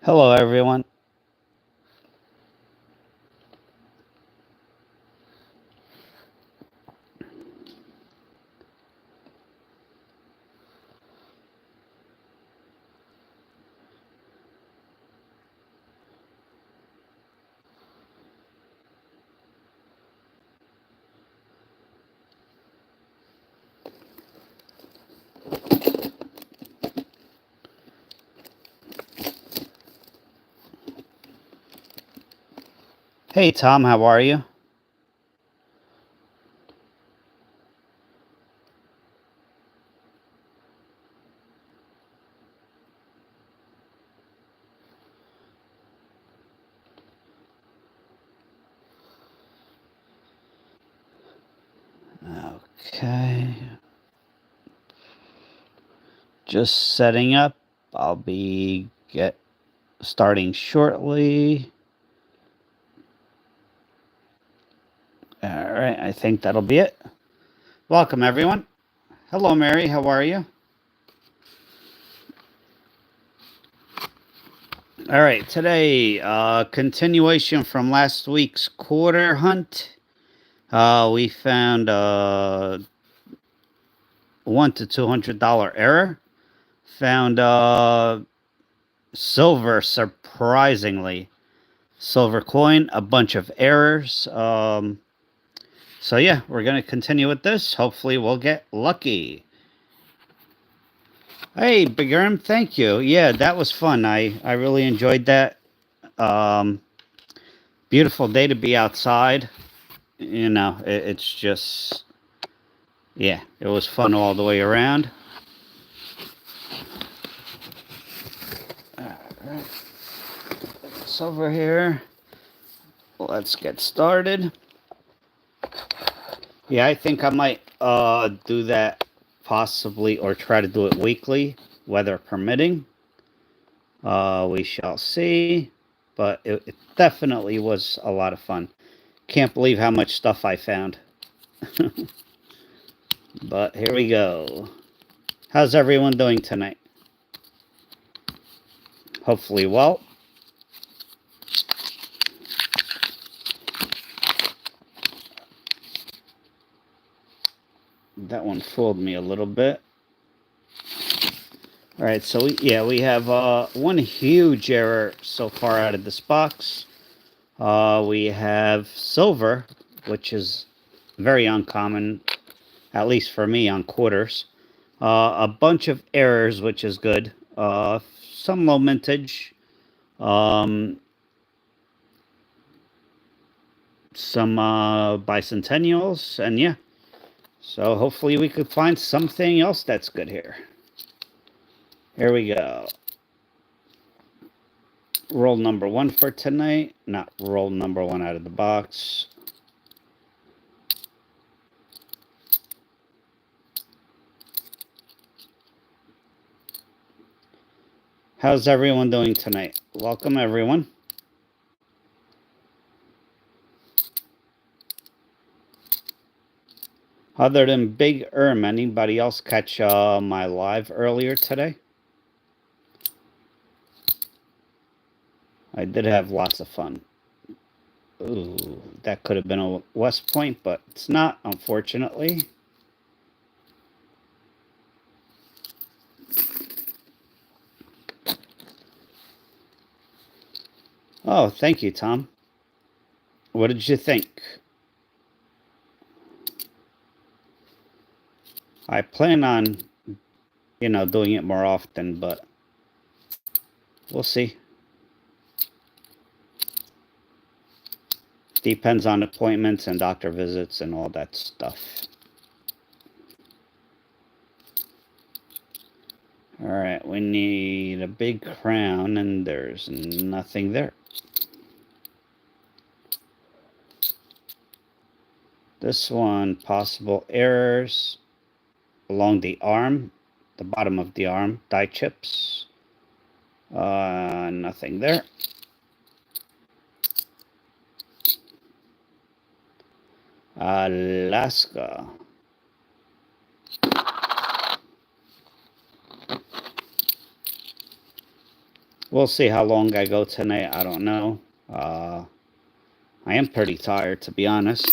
Hello, everyone. Hey, Tom, how are you? Okay, just setting up. I'll be get starting shortly. All right, I think that'll be it. Welcome, everyone. Hello, Mary. How are you? All right, today, continuation from last week's quarter hunt. We found $1 to $200 error. Found silver, surprisingly. Silver coin, a bunch of errors. So yeah, we're gonna continue with this. Hopefully, we'll get lucky. Hey, Big Erm, thank you. Yeah, that was fun. I really enjoyed that. Um, Beautiful day to be outside. It's just yeah, it was fun all the way around. All right, it's over here. Let's get started. Yeah, I think I might do that possibly or try to do it weekly, weather permitting. We shall see. But it definitely was a lot of fun. Can't believe how much stuff I found. But here we go. How's everyone doing tonight? Hopefully well. That one fooled me a little bit. All right, so we have one huge error so far out of this box. We have silver, which is very uncommon, at least for me, on quarters. A bunch of errors, which is good. Some low mintage. Um, some bicentennials, and yeah. So hopefully we could find something else that's good here. Here we go. Roll number one for tonight. Not roll number one out of the box. How's everyone doing tonight? Welcome, everyone. Other than Big anybody else catch my live earlier today? I did have lots of fun. Ooh, that could have been a West Point, but it's not, unfortunately. Oh, thank you, Tom. What did you think? I plan on, doing it more often, but we'll see. Depends on appointments and doctor visits and all that stuff. All right, we need a big crown, and there's nothing there. This one, possible errors along the arm, the bottom of the arm, die chips. Nothing there. Alaska. We'll see how long I go tonight. I don't know. I am pretty tired, to be honest.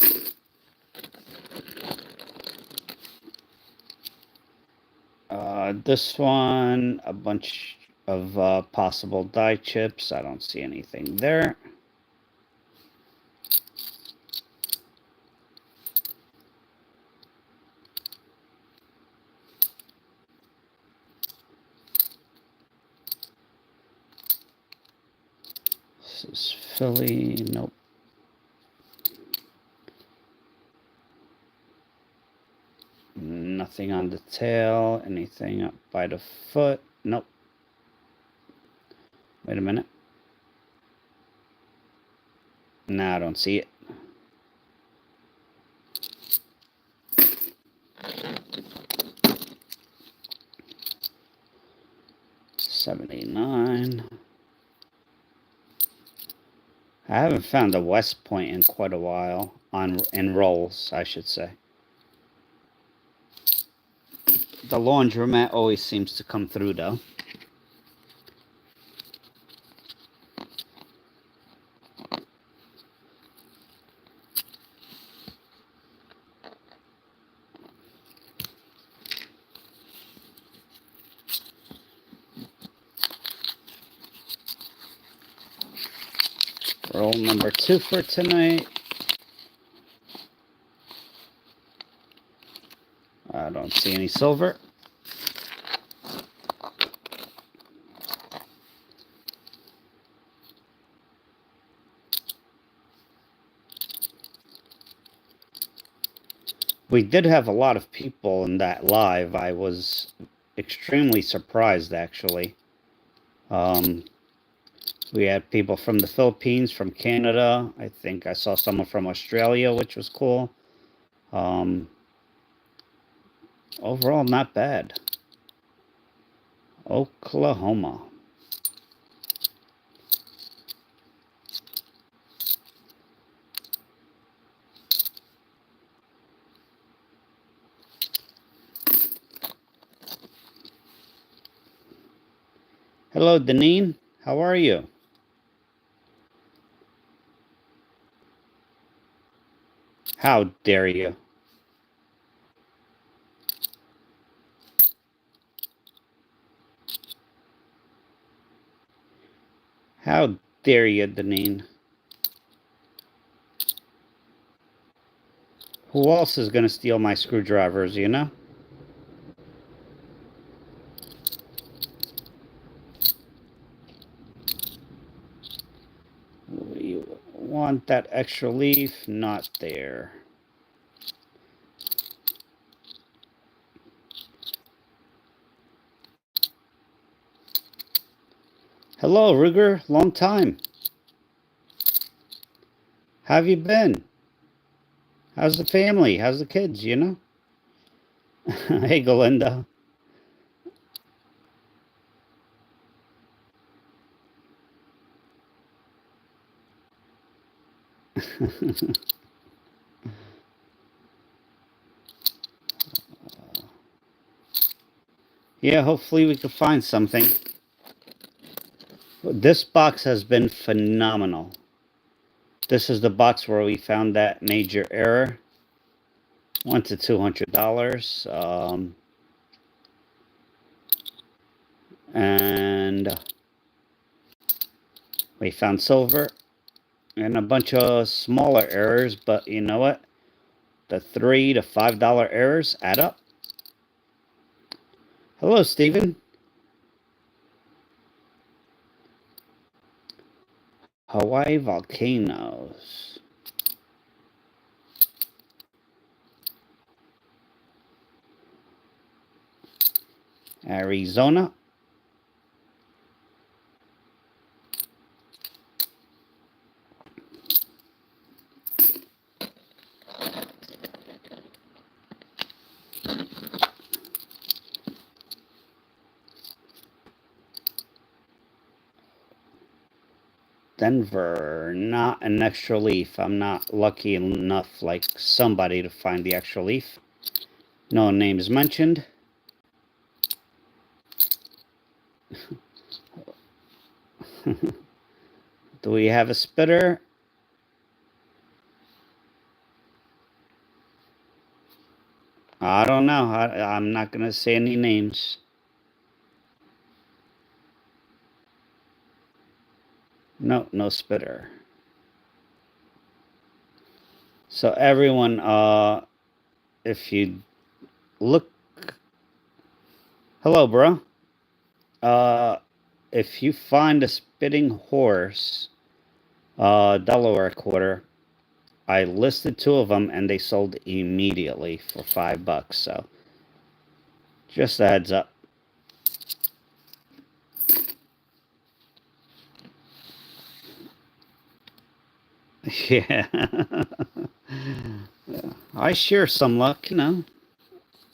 This one, a bunch of possible die chips. I don't see anything there. This is Philly. Nope. Nothing on the tail. Anything up by the foot? Nope. Wait a minute. No, I don't see it. $79. I haven't found a West Point in quite a while. In rolls, I should say. The laundromat always seems to come through, though. Roll number 2 for tonight. I don't see any silver. We did have a lot of people in that live. I was extremely surprised, actually. We had people from the Philippines, from Canada. I think I saw someone from Australia, which was cool. Overall, not bad. Oklahoma. Hello, Deneen. How are you? How dare you? How dare you, Deneen? Who else is going to steal my screwdrivers, you know? You want that extra leaf? Not there. Hello, Ruger. Long time. How have you been? How's the family? How's the kids, you know? Hey, Galinda. Yeah, hopefully we can find something. This box has been phenomenal. This is the box where we found that major error. Went to $200. And we found silver and a bunch of smaller errors, but you know what? The $3 to $5 errors add up. Hello, Stephen. Hawaii volcanoes. Arizona. Denver, not an extra leaf. I'm not lucky enough like somebody to find the extra leaf. No name is mentioned. Do we have a spitter? I don't know. I'm not going to say any names. No, no spitter. So everyone, if you look, hello, bro. Uh, if you find a spitting horse, Delaware quarter, I listed two of them and they sold immediately for $5. So just a heads up. Yeah. I share some luck, you know.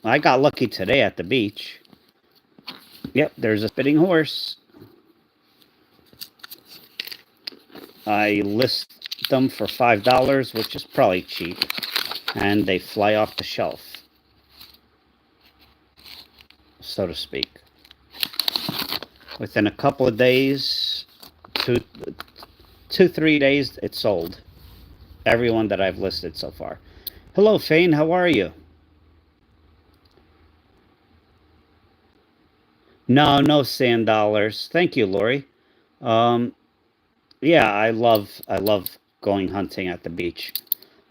I got lucky today at the beach. Yep, there's a spitting horse. I list them for $5, which is probably cheap. And they fly off the shelf, so to speak. Within a couple of days, 3 days, it's sold. Everyone that I've listed so far. Hello, Fane. How are you? No sand dollars. Thank you, Lori. Yeah, I love going hunting at the beach.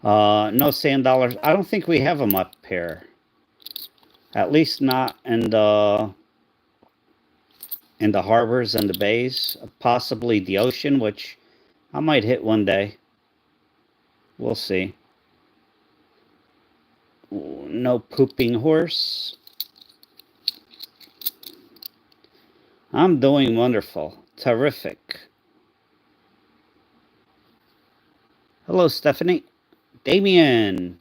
No sand dollars. I don't think we have them up here. At least not in the harbors and the bays. Possibly the ocean, which I might hit one day. We'll see. No pooping horse. I'm doing wonderful. Terrific. Hello, Stephanie. Damien.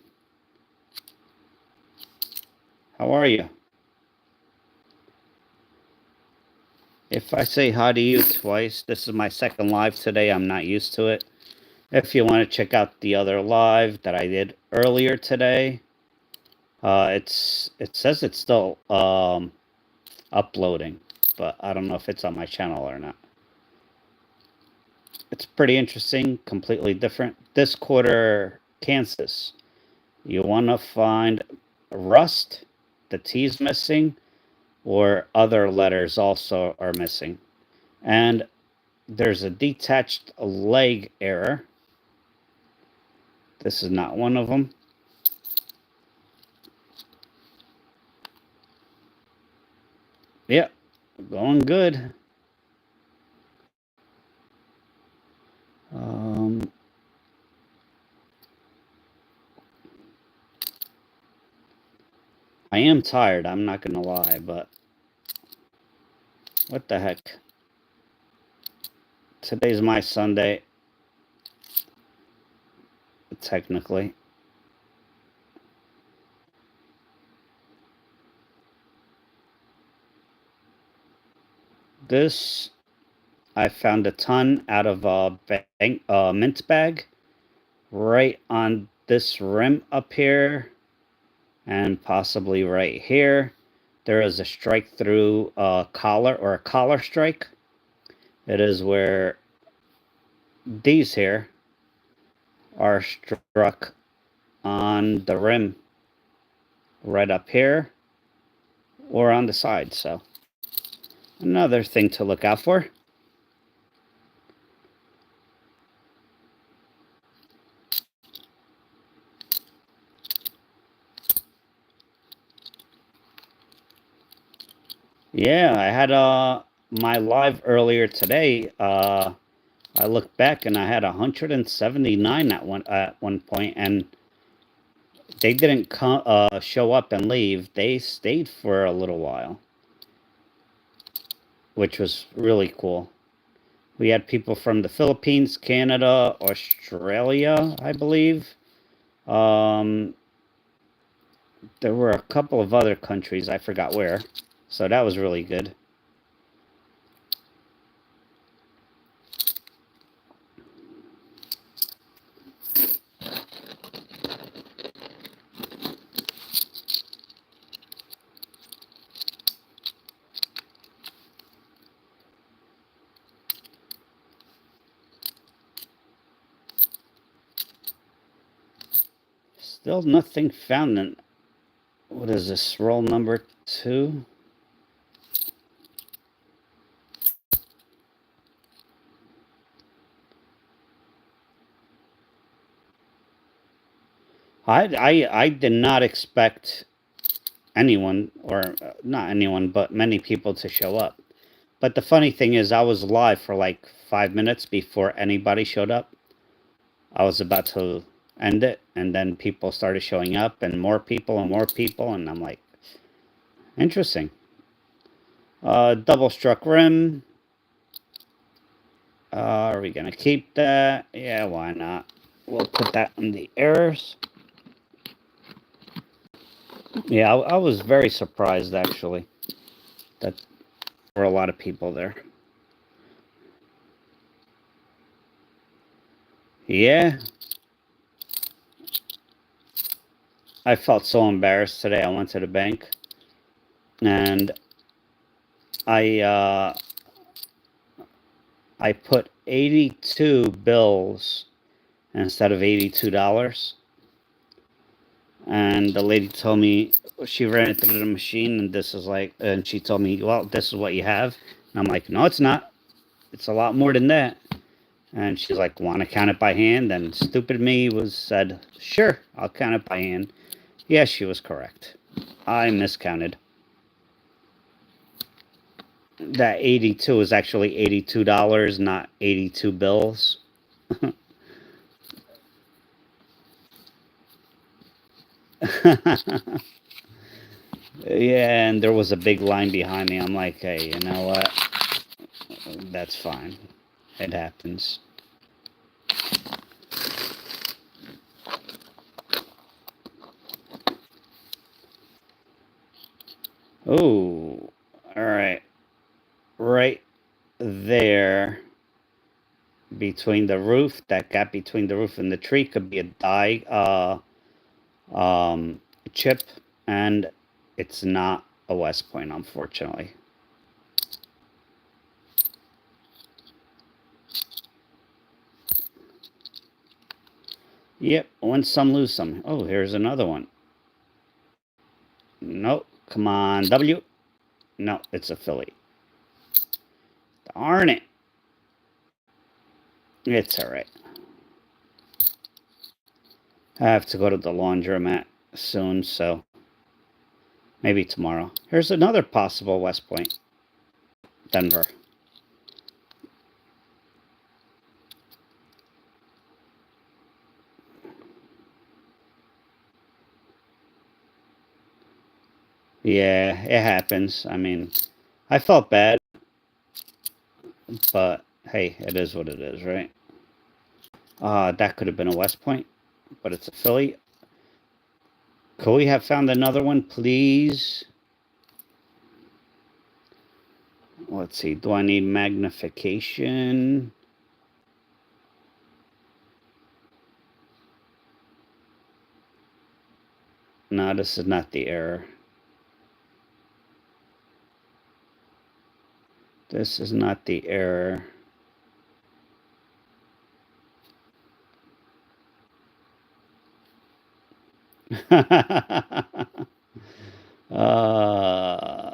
How are you? If I say hi to you twice, this is my second live today. I'm not used to it. If you want to check out the other live that I did earlier today, it says it's still uploading, but I don't know if it's on my channel or not. It's pretty interesting, completely different. This quarter, Kansas. You want to find rust, the T's missing, or other letters also are missing. And there's a detached leg error. This is not one of them. Yep, going good. I am tired, I'm not going to lie, but what the heck? Today's my Sunday, technically. This, I found a ton out of a mint bag right on this rim up here and possibly right here. There is a strike through a collar or a collar strike. It is where these here are struck on the rim right up here or on the side. So another thing to look out for. Yeah, I had my live earlier today. I looked back and I had 179 at one point, and they didn't show up and leave. They stayed for a little while, which was really cool. We had people from the Philippines, Canada, Australia, I believe. There were a couple of other countries, I forgot where. So that was really good. Still nothing found in, what is this, roll number 2? I did not expect anyone, or not anyone, but many people to show up. But the funny thing is, I was live for like 5 minutes before anybody showed up. I was about to end it, and then people started showing up, and more people, and I'm like, interesting. Double struck rim. Are we gonna keep that? Yeah, why not? We'll put that in the errors. Yeah, I was very surprised actually that there were a lot of people there. Yeah, I felt so embarrassed today. I went to the bank and I I put 82 bills instead of $82. And the lady told me she ran it through the machine, and this is like, and she told me, well, this is what you have. And I'm like, no, it's not. It's a lot more than that. And she's like, want to count it by hand? And stupid me said, sure, I'll count it by hand. Yes, she was correct. I miscounted. That 82 is actually $82, not 82 bills. Yeah, and there was a big line behind me. I'm like, hey, you know what? That's fine. It happens. Oh, all right. Right there between the roof, that gap between the roof and the tree could be a die chip, and it's not a West Point, unfortunately. Yep, win some, lose some. Oh, here's another one. Nope. Come on, W. No, it's a Philly. Darn it. It's all right. I have to go to the laundromat soon, so maybe tomorrow. Here's another possible West Point. Denver. Yeah, it happens. I mean, I felt bad, but hey, it is what it is, right? That could have been a West Point, but it's a Philly. Could we have found another one, please? Let's see. Do I need magnification? No, this is not the error. This is not the error. uh,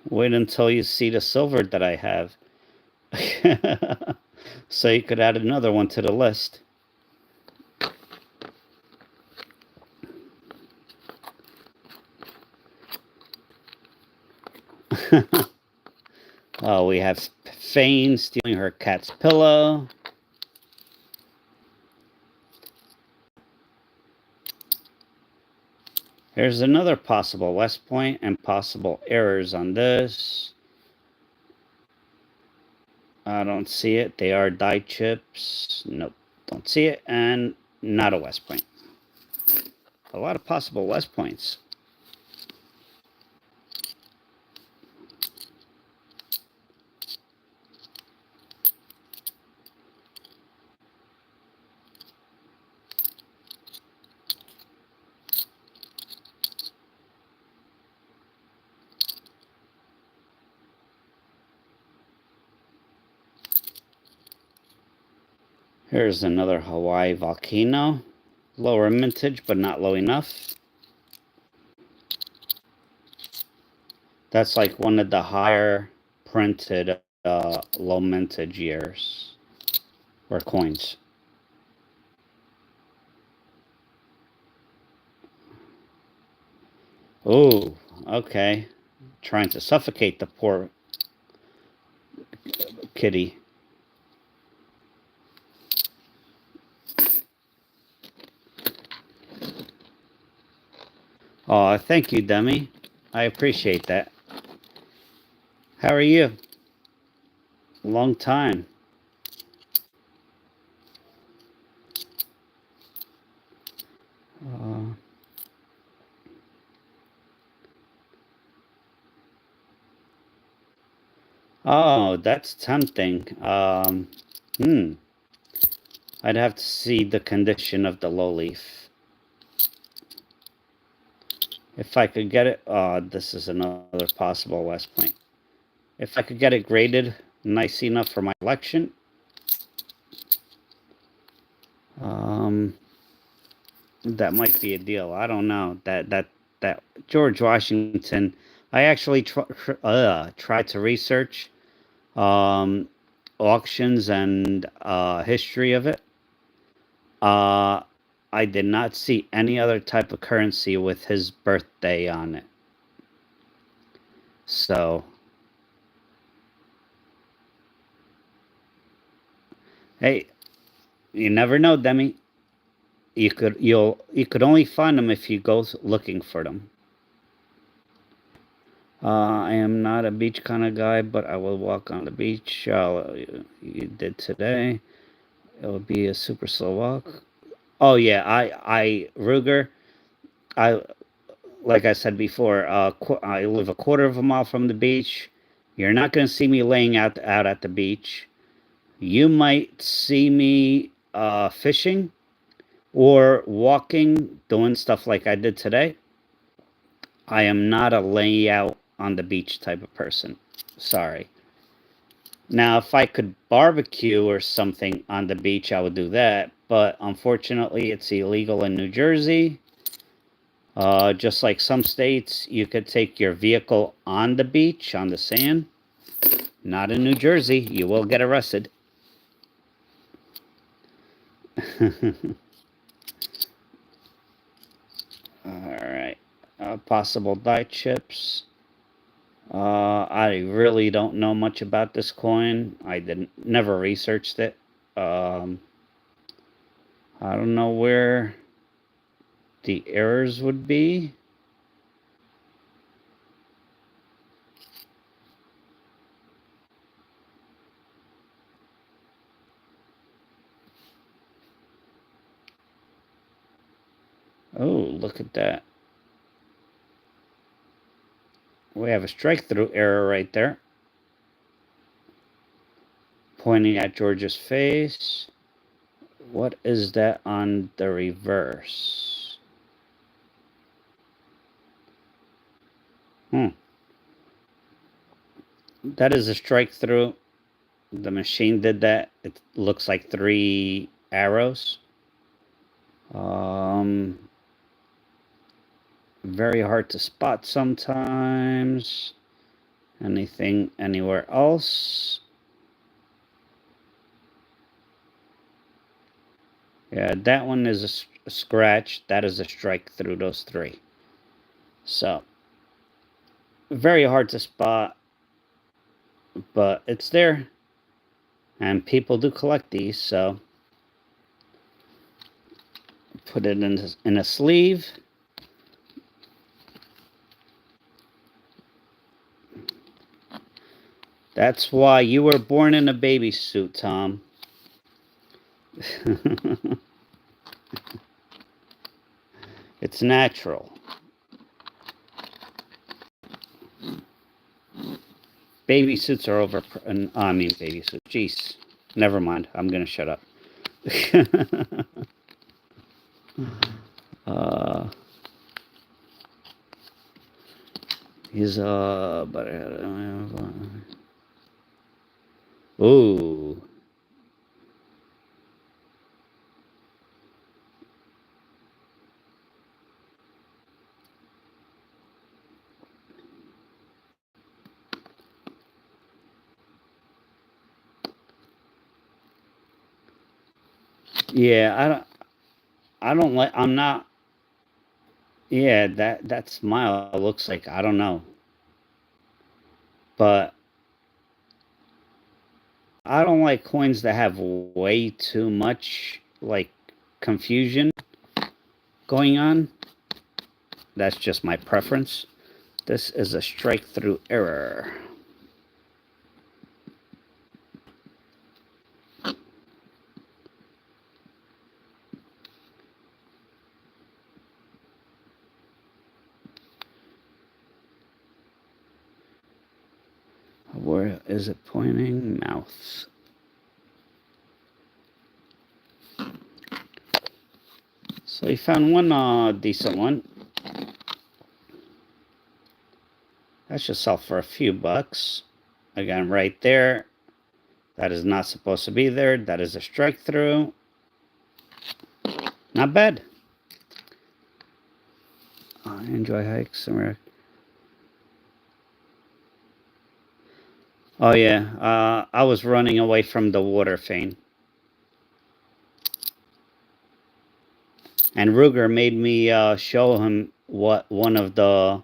Wait until you see the silver that I have. So you could add another one to the list. Oh, we have Fane stealing her cat's pillow. Here's another possible West Point and possible errors on this. I don't see it. They are die chips. Nope, don't see it. And not a West Point. A lot of possible West Points. Here's another Hawaii volcano. Lower mintage, but not low enough. That's like one of the higher printed low mintage years or coins. Oh, okay. Trying to suffocate the poor kitty. Oh, thank you, Demi. I appreciate that. How are you? Long time. Uh, oh, that's tempting. Hmm. I'd have to see the condition of the low leaf. If I could get it, this is another possible West Point. If I could get it graded nice enough for my collection, that might be a deal. I don't know. That George Washington. I actually tried to research auctions and history of it. I did not see any other type of currency with his birthday on it. So, hey, you never know, Demi. You could only find them if you go looking for them. I am not a beach kind of guy, but I will walk on the beach. You did today. It will be a super slow walk. Oh yeah, Ruger. I like I said before. I live a quarter of a mile from the beach. You're not going to see me laying out at the beach. You might see me fishing or walking, doing stuff like I did today. I am not a layout on the beach type of person. Sorry. Now, if I could barbecue or something on the beach, I would do that. But unfortunately, it's illegal in New Jersey. Just like some states, you could take your vehicle on the beach, on the sand. Not in New Jersey. You will get arrested. Alright. Possible dye chips. I really don't know much about this coin. I never researched it. I don't know where the errors would be. Oh, look at that. We have a strike through error right there. Pointing at George's face. What is that on the reverse? That is a strike through. The machine did that. It looks like 3 arrows. Very hard to spot sometimes. Anything anywhere else? Yeah, that one is a scratch. That is a strike through those 3. So, very hard to spot, but it's there. And people do collect these, so put it in a sleeve. That's why you were born in a baby suit, Tom. It's natural. Baby suits are over. I mean, baby suits. Jeez. Never mind. I'm going to shut up. He's but ooh. Yeah, I don't like, I'm not, yeah, that smile looks like, I don't know. But I don't like coins that have way too much, like, confusion going on. That's just my preference. This is a strike through error. Where is it pointing? Mouth. So we found one decent one. That should sell for a few bucks. Again, right there. That is not supposed to be there. That is a strike through. Not bad. I enjoy hikes. Oh yeah, I was running away from the water Fane. And Ruger made me show him what one of the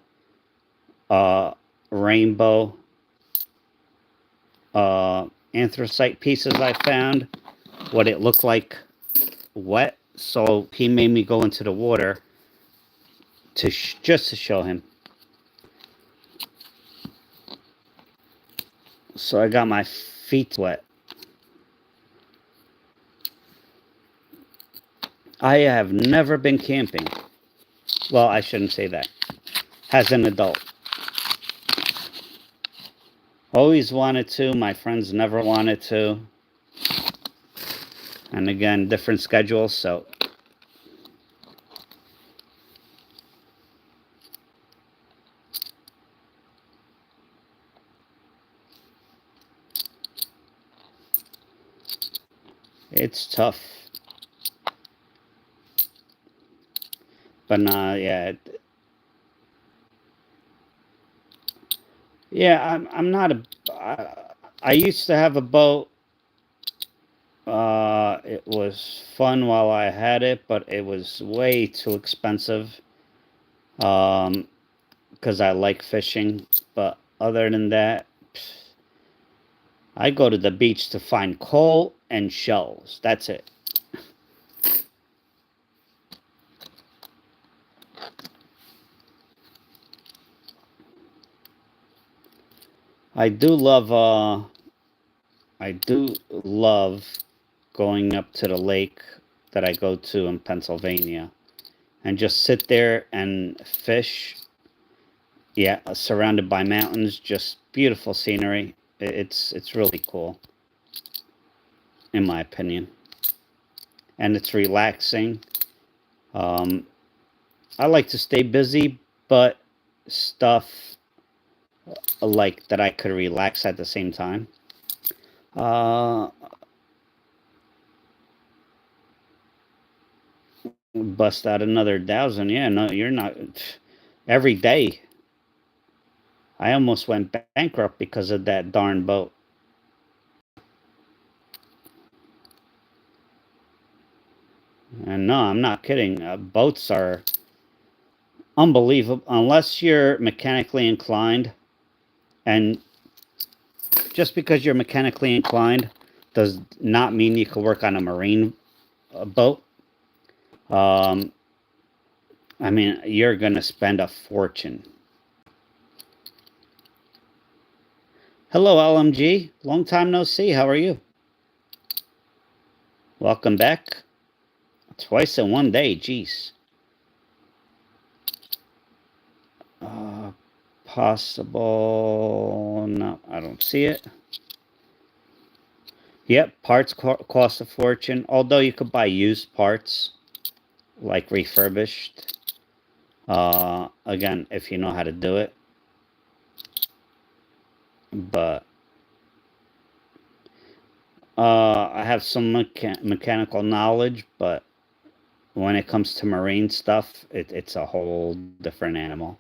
uh, rainbow anthracite pieces I found, what it looked like wet. So he made me go into the water to just to show him. So I got my feet wet. I have never been camping. Well, I shouldn't say that. As an adult. Always wanted to. My friends never wanted to. And again, different schedules, so. It's tough. But nah, yeah. Yeah, I'm not a. I used to have a boat. It was fun while I had it, but it was way too expensive. Because I like fishing. But other than that, I go to the beach to find coal and shells. That's it. I do love. I do love going up to the lake that I go to in Pennsylvania and just sit there and fish. Yeah, surrounded by mountains, just beautiful scenery. It's really cool, in my opinion, and it's relaxing. Um, I like to stay busy, but stuff like that I could relax at the same time. Uh, bust out another 1,000. Yeah, no, you're not. Every day, I almost went bankrupt because of that darn boat. And no, I'm not kidding. Boats are unbelievable unless you're mechanically inclined. And just because you're mechanically inclined does not mean you can work on a marine boat. Um, I mean, you're going to spend a fortune. Hello, LMG. Long time no see. How are you? Welcome back. Twice in one day. Jeez. Uh, possible. No, I don't see it. Yep, parts cost a fortune. Although you could buy used parts, like refurbished. Again, if you know how to do it. But I have some mechanical knowledge, but when it comes to marine stuff, it's a whole different animal.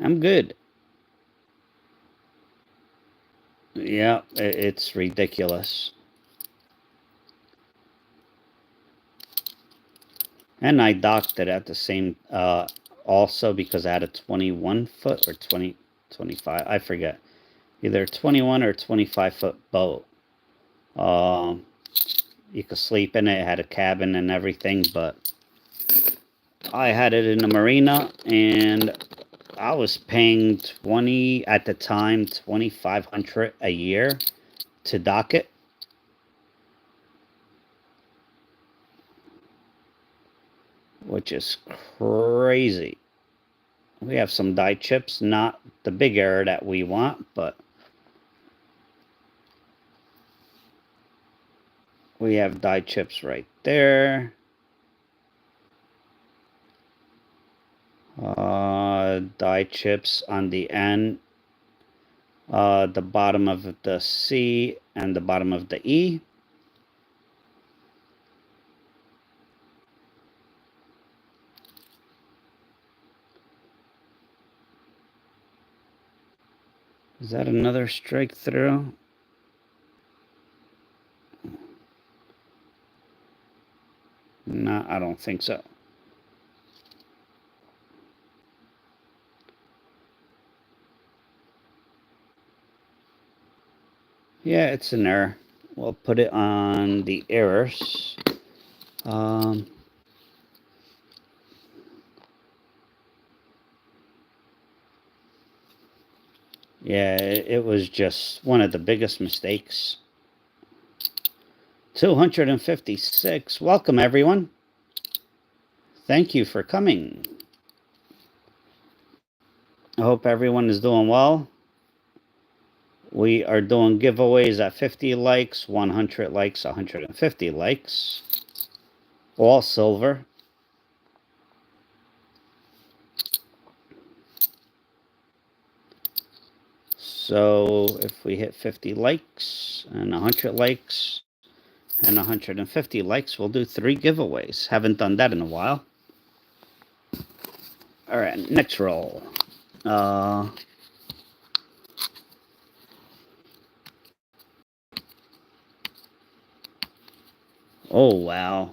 I'm good. Yeah, it's ridiculous. And I docked it at the same, also because I had a 21 foot or 25, I forget. Either 21 or 25 foot boat. Um, you could sleep in it. It had a cabin and everything, but I had it in the marina, and I was paying 20 at the time, 2,500 a year to dock it. Which is crazy. We have some die chips, not the big error that we want, but we have die chips right there. Die chips on the end, the bottom of the C and the bottom of the E. Is that another strike through? No, I don't think so. Yeah, it's an error. We'll put it on the errors. Yeah, it was just one of the biggest mistakes. 256. Welcome, everyone. Thank you for coming. I hope everyone is doing well. We are doing giveaways at 50 likes, 100 likes, 150 likes. All silver. So if we hit 50 likes and 100 likes and 150 likes, we'll do 3 giveaways. Haven't done that in a while. All right, next roll. Oh, wow.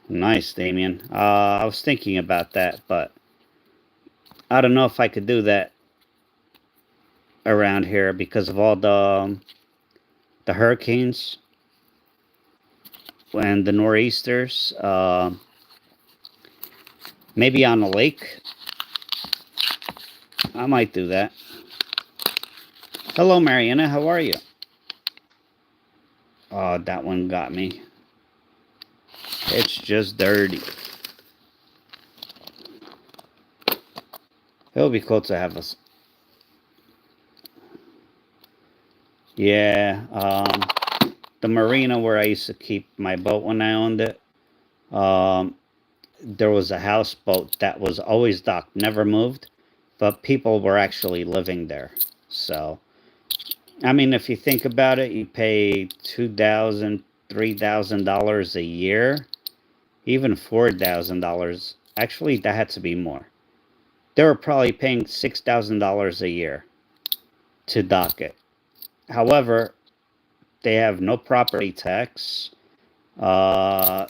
Nice, Damien. I was thinking about that, but I don't know if I could do that around here because of all the hurricanes and the nor'easters. Maybe on a lake. I might do that. Hello, Mariana. How are you? Oh, that one got me. It's just dirty. It'll be cool to have us. Yeah, the marina where I used to keep my boat when I owned it, there was a houseboat that was always docked, never moved, but people were actually living there. So, I mean, if you think about it, you pay $2,000, $3,000 a year, even $4,000. Actually, that had to be more. They were probably paying $6,000 a year to dock it. However, they have no property tax. A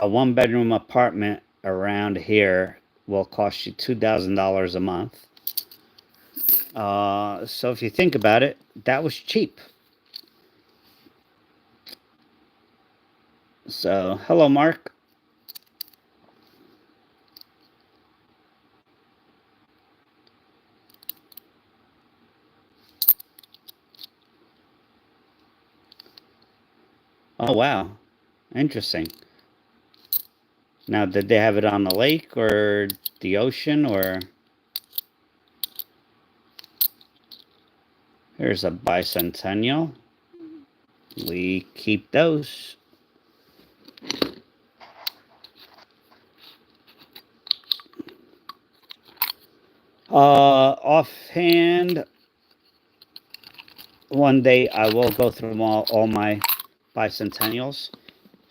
1-bedroom apartment around here will cost you $2,000 a month. So if you think about it, that was cheap. So, hello, Mark. Oh, wow. Interesting. Now, did they have it on the lake or the ocean or... Here's a bicentennial. We keep those. Offhand, one day I will go through all my bicentennials.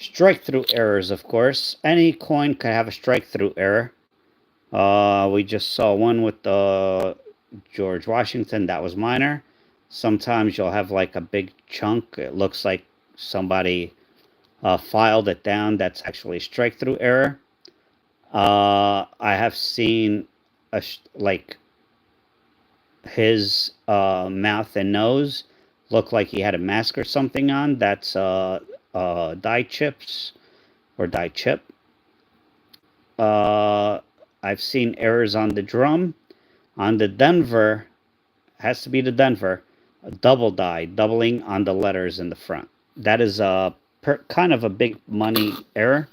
Strike-through errors, of course. Any coin could have a strike-through error. We just saw one with the George Washington. That was minor. Sometimes you'll have like a big chunk. It looks like somebody filed it down. That's actually a strike-through error. I have seen like his mouth and nose look like he had a mask or something on. That's die chips or die chip. I've seen errors on the drum. On the Denver, has to be the Denver, a double die, doubling on the letters in the front. That is a kind of a big money error.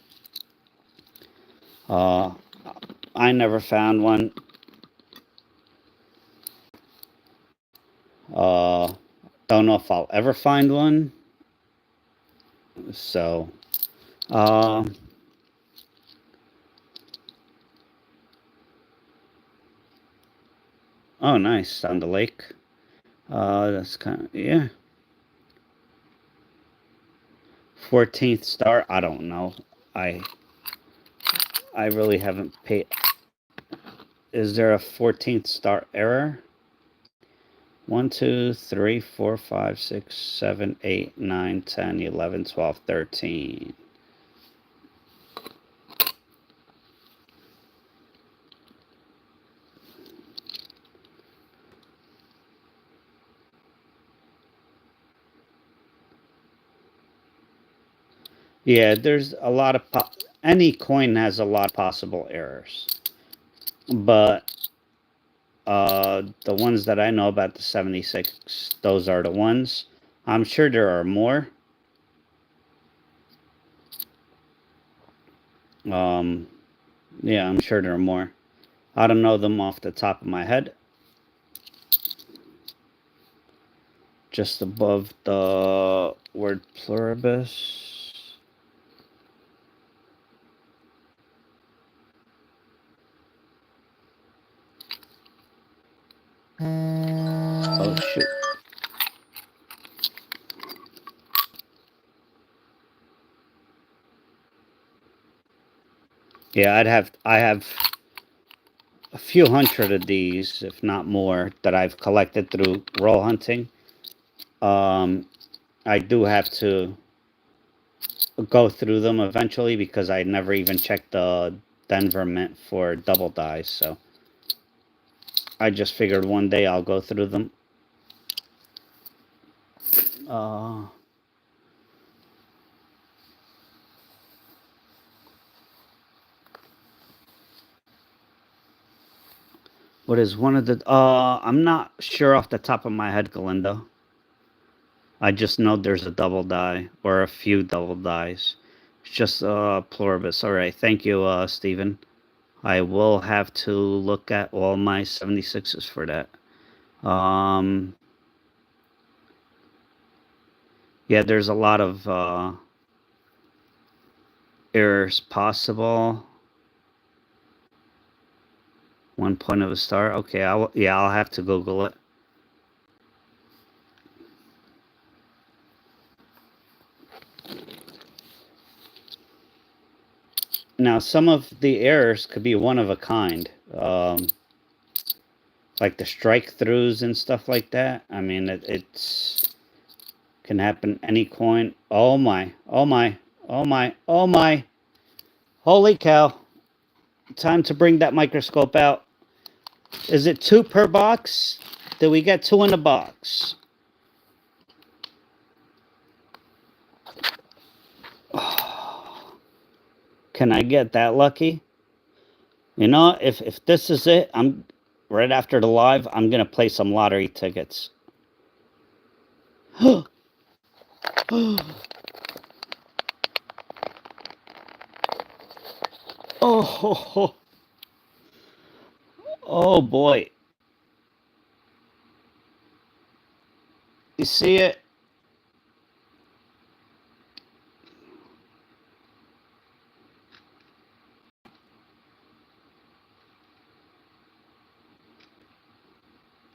I never found one. Don't know if I'll ever find one. So, oh, nice, on the lake. That's kind of, yeah. 14th star, I don't know. I really haven't paid. Is there a 14th star error? 1, 2, 3, 4, 5, 6, 7, 8, 9, 10, 11, 12, 13. Yeah, there's a lot of any coin has a lot of possible errors, but the ones that I know about, the 76, those are the ones. I'm sure there are more. Yeah, I'm sure there are more. I don't know them off the top of my head. Just above the word pluribus. Oh shoot. Yeah, I have a few hundred of these, if not more, that I've collected through roll hunting. I do have to go through them eventually because I never even checked the Denver Mint for double dies, so I just figured one day I'll go through them. What is one of the... I'm not sure off the top of my head, Galindo. I just know there's a double die, or a few double dies. It's just pluribus. All right, thank you, Stephen. I will have to look at all my 76s for that. Yeah, there's a lot of errors possible. 1 point of a star. Okay, I'll have to Google it. Now, some of the errors could be one of a kind, like the strike-throughs and stuff like that. I mean, it's can happen any coin. Oh my, oh my, oh my, oh my. Holy cow. Time to bring that microscope out. Is it 2 per box? Did we get 2 in the box? Can I get that lucky? You know, if this is it, I'm right after the live, I'm gonna play some lottery tickets. Oh, oh boy. You see it?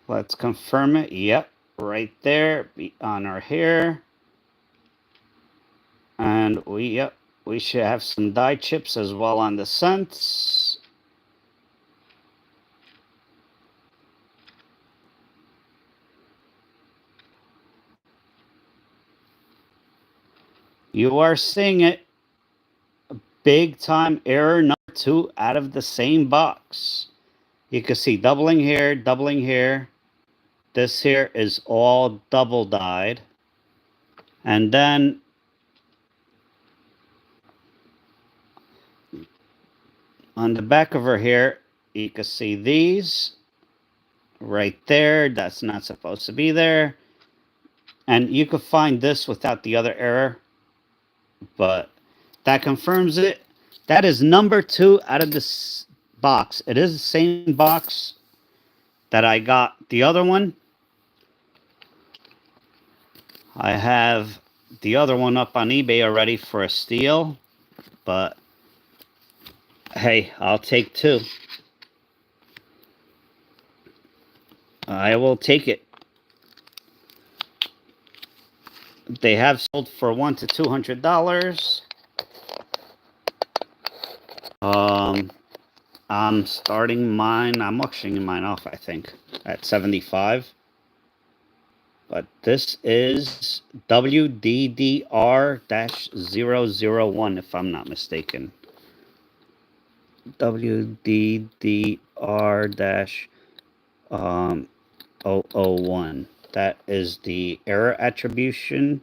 Let's confirm it. Yep, right there on our hair. And yep, We should have some die chips as well on the cents. You are seeing it. Big time error number 2 out of the same box. You can see doubling here, doubling here. This here is all double dyed. And then on the back of her here, you can see these right there. That's not supposed to be there. And you could find this without the other error, but that confirms it. That is number 2 out of this box. It is the same box that I got the other one. I have the other one up on eBay already for a steal, but hey, I'll take 2. I will take it. They have sold for $100 to $200. I'm starting mine. I'm auctioning mine off, I think, at 75. But this is WDDR-001, if I'm not mistaken. WDDR-001. That is the error attribution.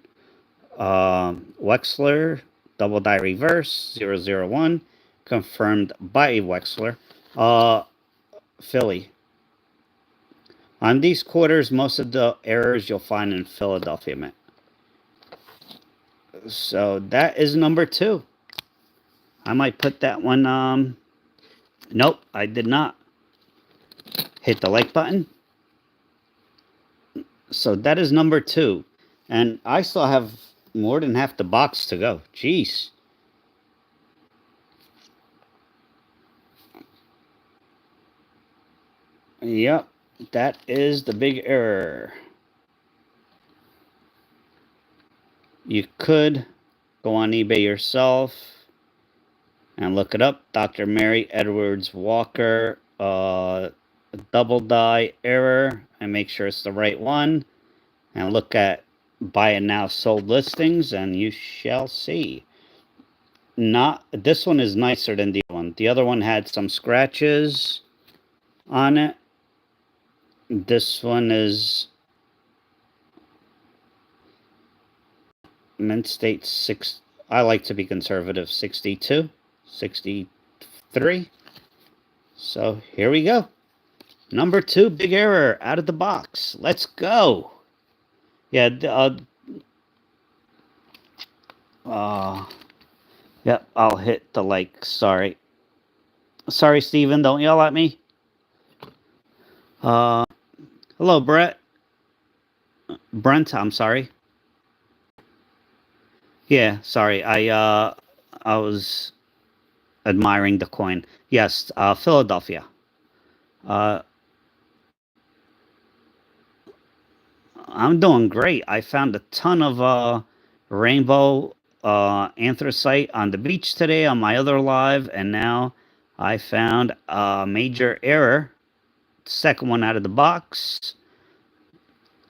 Wexler, double die reverse, 001. Confirmed by Wexler. Philly. On these quarters, most of the errors you'll find in Philadelphia Mint. So that is number 2. I might put that one, nope, I did not. Hit the like button. So that is number 2. And I still have more than half the box to go. Jeez. Yep, that is the big error. You could go on eBay yourself and look it up. Dr. Mary Edwards Walker, double die error, and make sure it's the right one. And look at buy it now sold listings, and you shall see. This one is nicer than the other one. The other one had some scratches on it. This one is mint state 6. I like to be conservative. 62, 63. So here we go. Number 2, big error out of the box. Let's go. Yeah. Yep. I'll hit the like. Sorry, Steven. Don't yell at me. Hello, Brent. I'm sorry. Yeah, sorry. I was admiring the coin. Yes, Philadelphia. I'm doing great. I found a ton of rainbow anthracite on the beach today on my other live, and now I found a major error. Second one out of the box.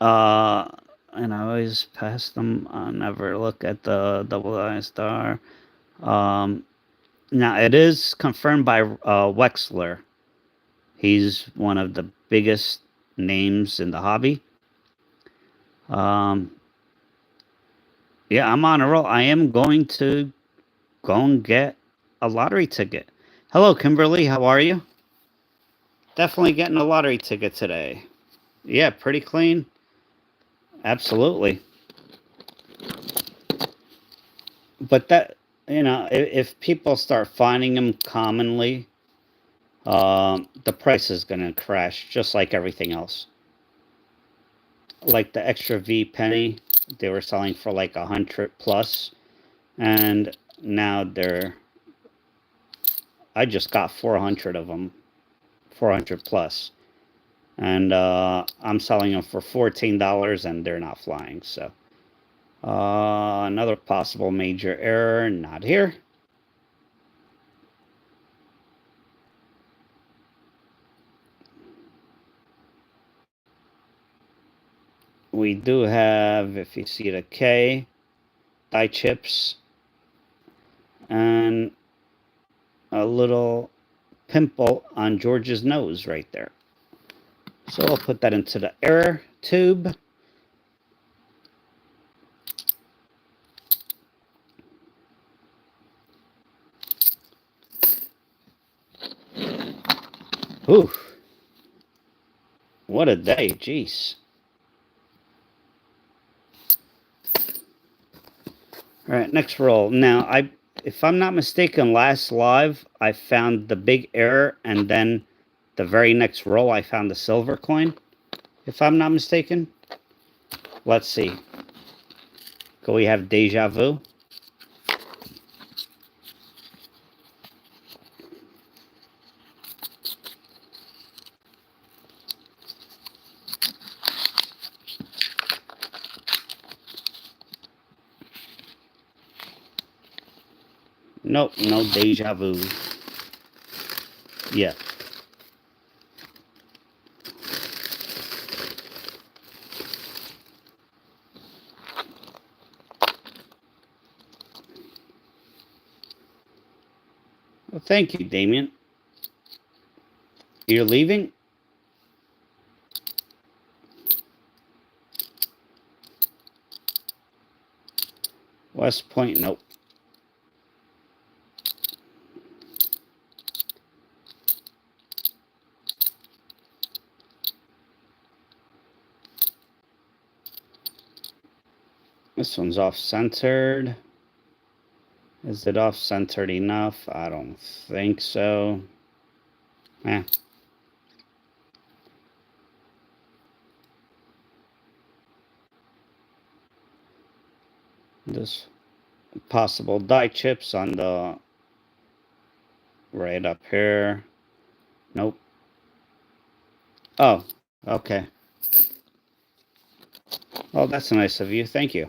And I always pass them. I never look at the double I star. Now it is confirmed by Wexler. He's one of the biggest names in the hobby. Yeah, I'm on a roll. I am going to go and get a lottery ticket. Hello, Kimberly. How are you? Definitely getting a lottery ticket today. Yeah, pretty clean. Absolutely. But that, if people start finding them commonly, the price is going to crash just like everything else. Like the extra V penny, they were selling for like 100 plus, and now I just got 400 of them, 400 plus, and I'm selling them for $14, and they're not flying. So Another possible major error, not here. We do have, if you see the K, die chips, and a little pimple on George's nose right there. So I'll put that into the error tube. Ooh. What a day, jeez. All right, next roll. Now, if I'm not mistaken, last live, I found the big error, and then the very next roll, I found the silver coin, if I'm not mistaken. Let's see. Go, we have Deja Vu. Nope, no Deja Vu. Yeah. Well, thank you, Damien. You're leaving? West Point, nope. This one's off-centered. Is it off-centered enough? I don't think so. Eh. This possible die chips on the right up here. Nope. Oh, okay. Well, that's nice of you. Thank you.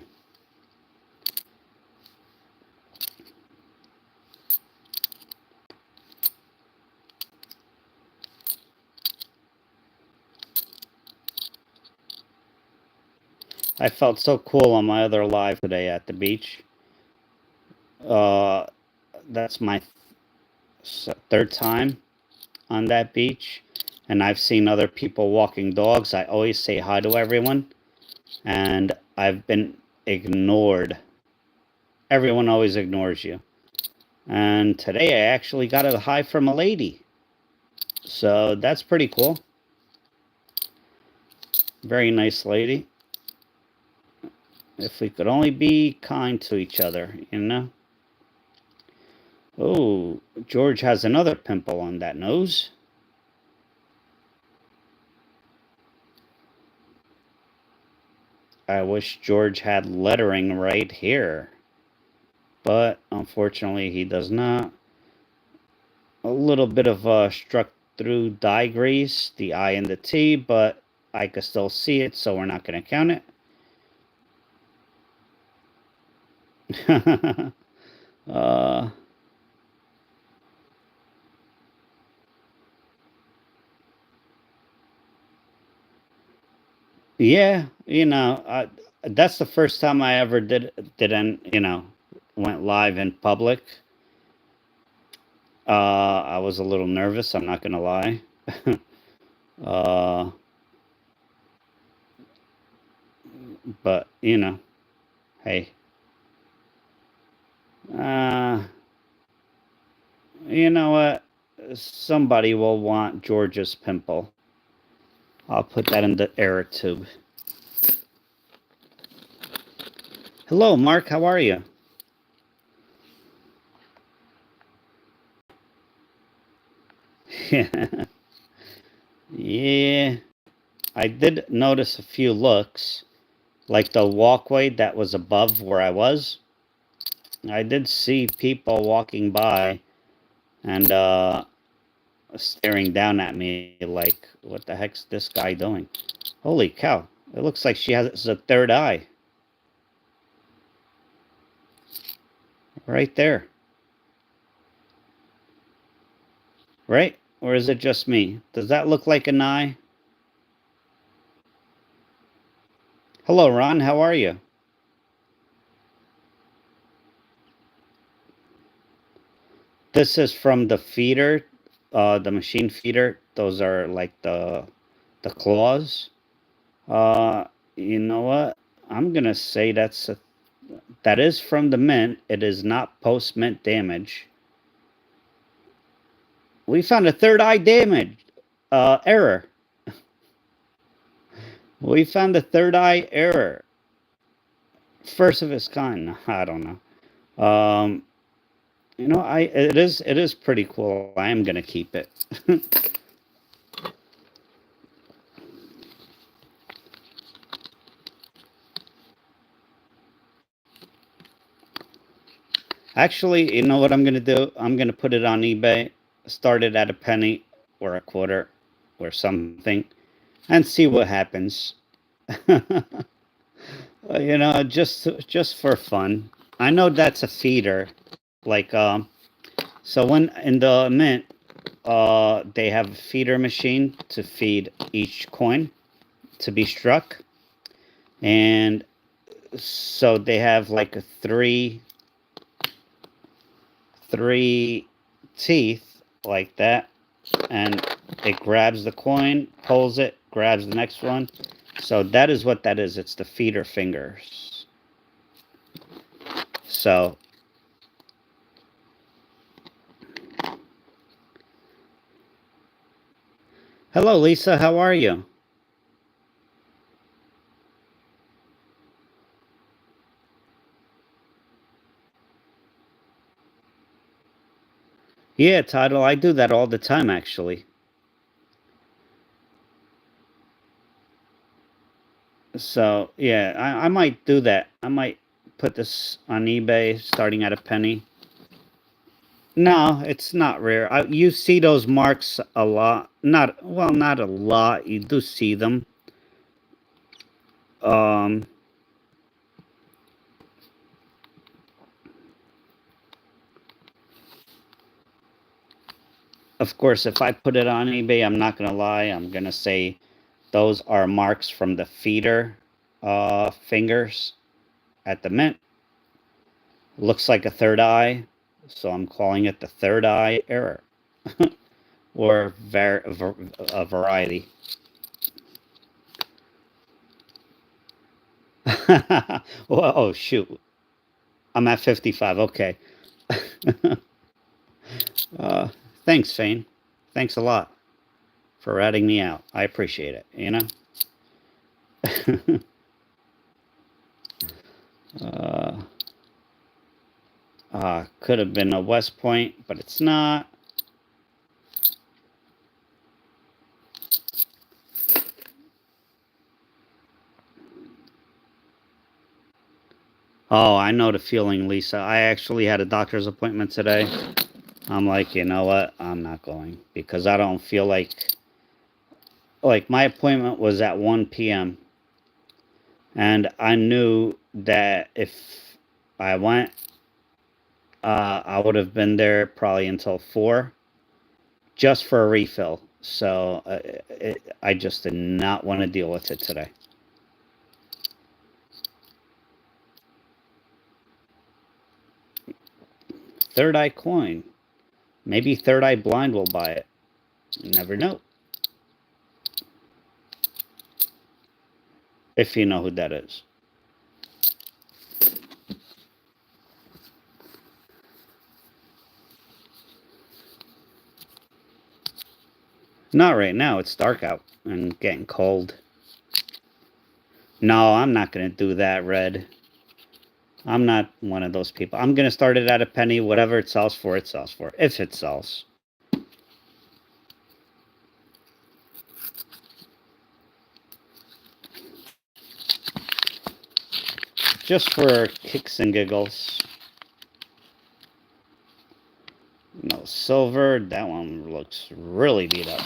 I felt so cool on my other live today at the beach. That's my third time on that beach, and I've seen other people walking dogs. I always say hi to everyone, and I've been ignored. Everyone always ignores you. And today I actually got a hi from a lady. So that's pretty cool. Very nice lady. If we could only be kind to each other, you know? Oh, George has another pimple on that nose. I wish George had lettering right here. But unfortunately, he does not. A little bit of struck through dye grease, the I and the T, but I can still see it, so we're not going to count it. Yeah, that's the first time I ever went live in public. I was a little nervous, I'm not gonna lie. But hey, you know what? Somebody will want George's pimple. I'll put that in the error tube. Hello, Mark. How are you? Yeah. I did notice a few looks, like the walkway that was above where I was. I did see people walking by and staring down at me like, what the heck's this guy doing? Holy cow. It looks like she has a third eye. Right there. Right? Or is it just me? Does that look like an eye? Hello, Ron. How are you? This is from the feeder, the machine feeder. Those are like the claws. Uh, you know what? I'm gonna say that is from the mint. It is not post mint damage. We found a third eye damage error. We found a third eye error. First of its kind. I don't know. You know, it is pretty cool. I am gonna keep it. Actually, you know what I'm gonna do? I'm gonna put it on eBay, start it at a penny or a quarter or something, and see what happens. You know, just for fun. I know that's a feeder. Like so when in the mint, they have a feeder machine to feed each coin to be struck, and so they have like a three teeth like that, and it grabs the coin, pulls it, grabs the next one. So that is what that is. It's the feeder fingers. So hello, Lisa. How are you? Yeah, Title. I do that all the time, actually. So yeah, I might do that. I might put this on eBay, starting at a penny. No, it's not rare. You see those marks a lot. Not well, not a lot. You do see them. Um, of course, if I put it on eBay, I'm not gonna lie. I'm gonna say those are marks from the feeder fingers at the mint. Looks like a third eye, so I'm calling it the third eye error, or a variety. Well, oh shoot, I'm at 55. Okay. uh, thanks, Fane. Thanks a lot for ratting me out. I appreciate it. You know. uh, could have been a West Point, but it's not. Oh, I know the feeling, Lisa. I actually had a doctor's appointment today. I'm like, you know what? I'm not going because I don't feel like my appointment was at 1 p.m. and I knew that if I went, I would have been there probably until 4 just for a refill. So I just did not want to deal with it today. Third Eye Coin. Maybe Third Eye Blind will buy it. You never know. If you know who that is. Not right now. It's dark out and getting cold. No, I'm not going to do that, Red. I'm not one of those people. I'm going to start it at a penny. Whatever it sells for, it sells for. If it sells. Just for kicks and giggles. No, silver. That one looks really beat up.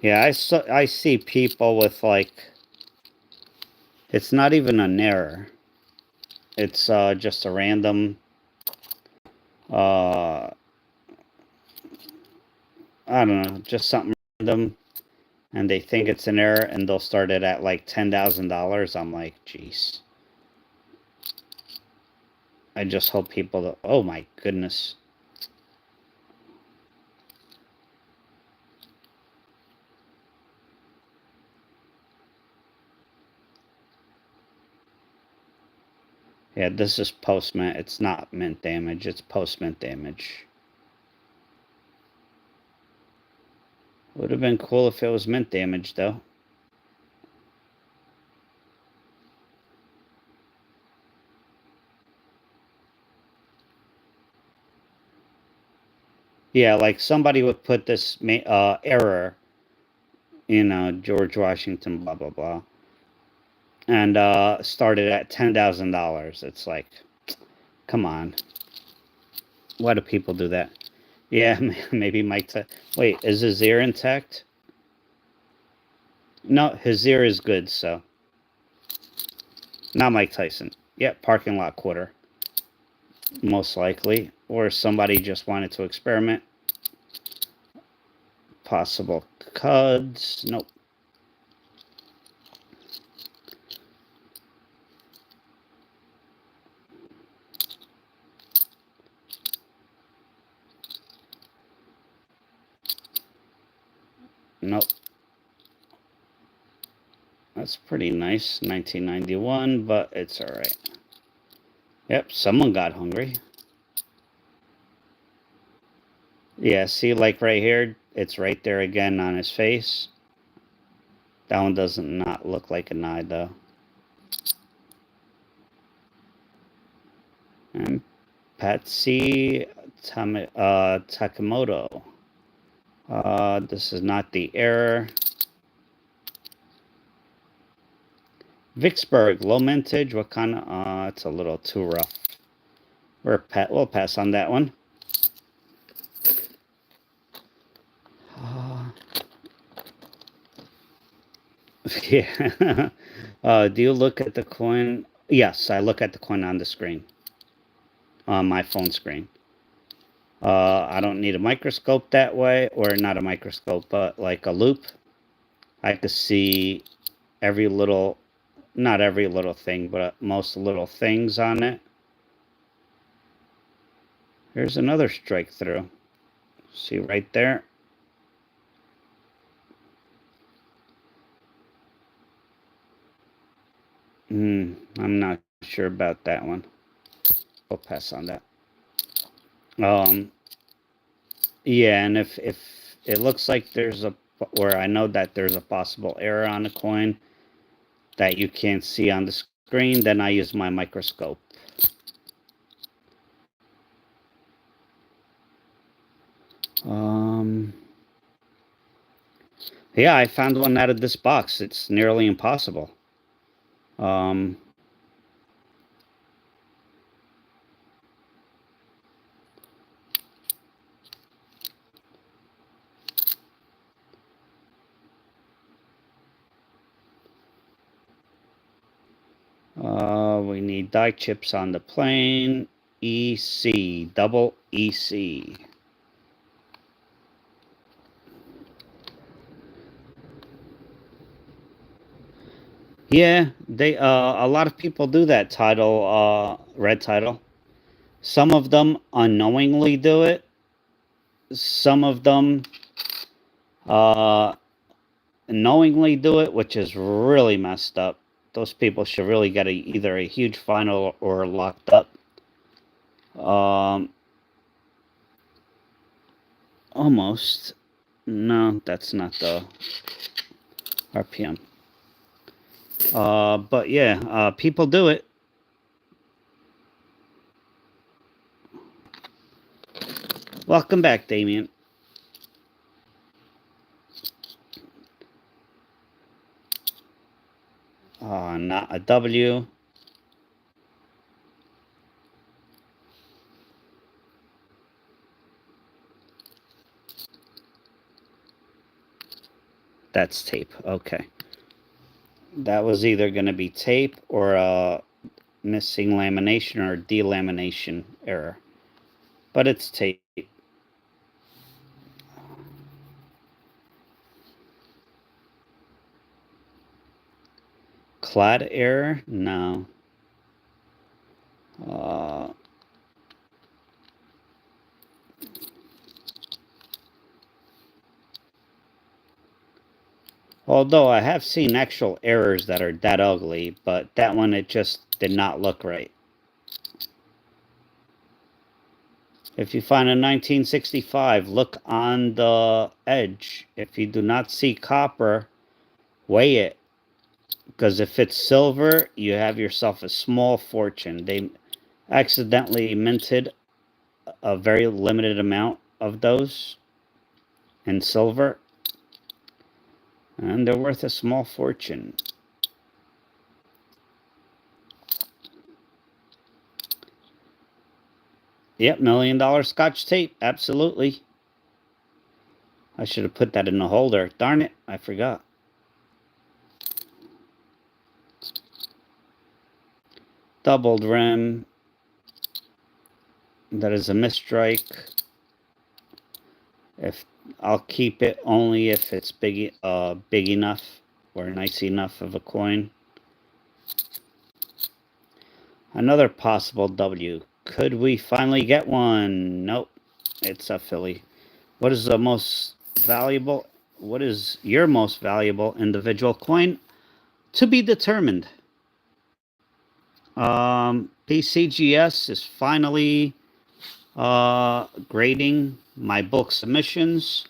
Yeah, I see people with like, it's not even an error. It's just a random, uh, I don't know, just something random, and they think it's an error, and they'll start it at like $10,000. I'm like, jeez. I just hope people, oh my goodness. Yeah, this is post-mint. It's not mint damage. It's post-mint damage. Would have been cool if it was mint damage, though. Yeah, like somebody would put this error in George Washington, blah, blah, blah, and started at $10,000. It's like, come on. Why do people do that? Yeah, maybe Mike. Wait, is his ear intact? No, his ear is good, so. Not Mike Tyson. Yeah, parking lot quarter. Most likely. Or somebody just wanted to experiment. Possible cuds. Nope. Nope. That's pretty nice. 1991, but it's alright. Yep, someone got hungry. Yeah, see, like right here, it's right there again on his face. That one doesn't not look like an eye, though. And Patsy Takamoto. This is not the error. Vicksburg, low mintage. What kind of? It's a little too rough. We'll pass on that one. Yeah. Do you look at the coin? Yes, I look at the coin on the screen, on my phone screen. I don't need a microscope that way, or not a microscope, but like a loop. I could see every little, not every little thing, but most little things on it. Here's another strike through. See right there? I'm not sure about that one. I'll pass on that. Yeah, and if it looks like there's a, or I know that there's a possible error on the coin that you can't see on the screen, then I use my microscope. Yeah, I found one out of this box. It's nearly impossible. We need die chips on the plane. EC, double EC. Yeah, they a lot of people do that title, red title. Some of them unknowingly do it. Some of them uh knowingly do it, which is really messed up. Those people should really get either a huge fine or locked up. Almost. No, that's not the RPM. But yeah, people do it. Welcome back, Damien. Not a W. That's tape. Okay. That was either going to be tape or a missing lamination or delamination error. But it's tape. Clad error? No. Although I have seen actual errors that are that ugly, but that one, it just did not look right. If you find a 1965, look on the edge. If you do not see copper, weigh it. Because if it's silver, you have yourself a small fortune. They accidentally minted a very limited amount of those in silver, and they're worth a small fortune. Yep, $1 million Scotch tape, absolutely. I should have put that in the holder. Darn it, I forgot. Doubled rim. That is a misstrike. If I'll keep it only if it's big enough or nice enough of a coin. Another possible W. Could we finally get one? Nope. It's a Philly. What is the most valuable? What is your most valuable individual coin? To be determined. PCGS is finally grading my bulk submissions.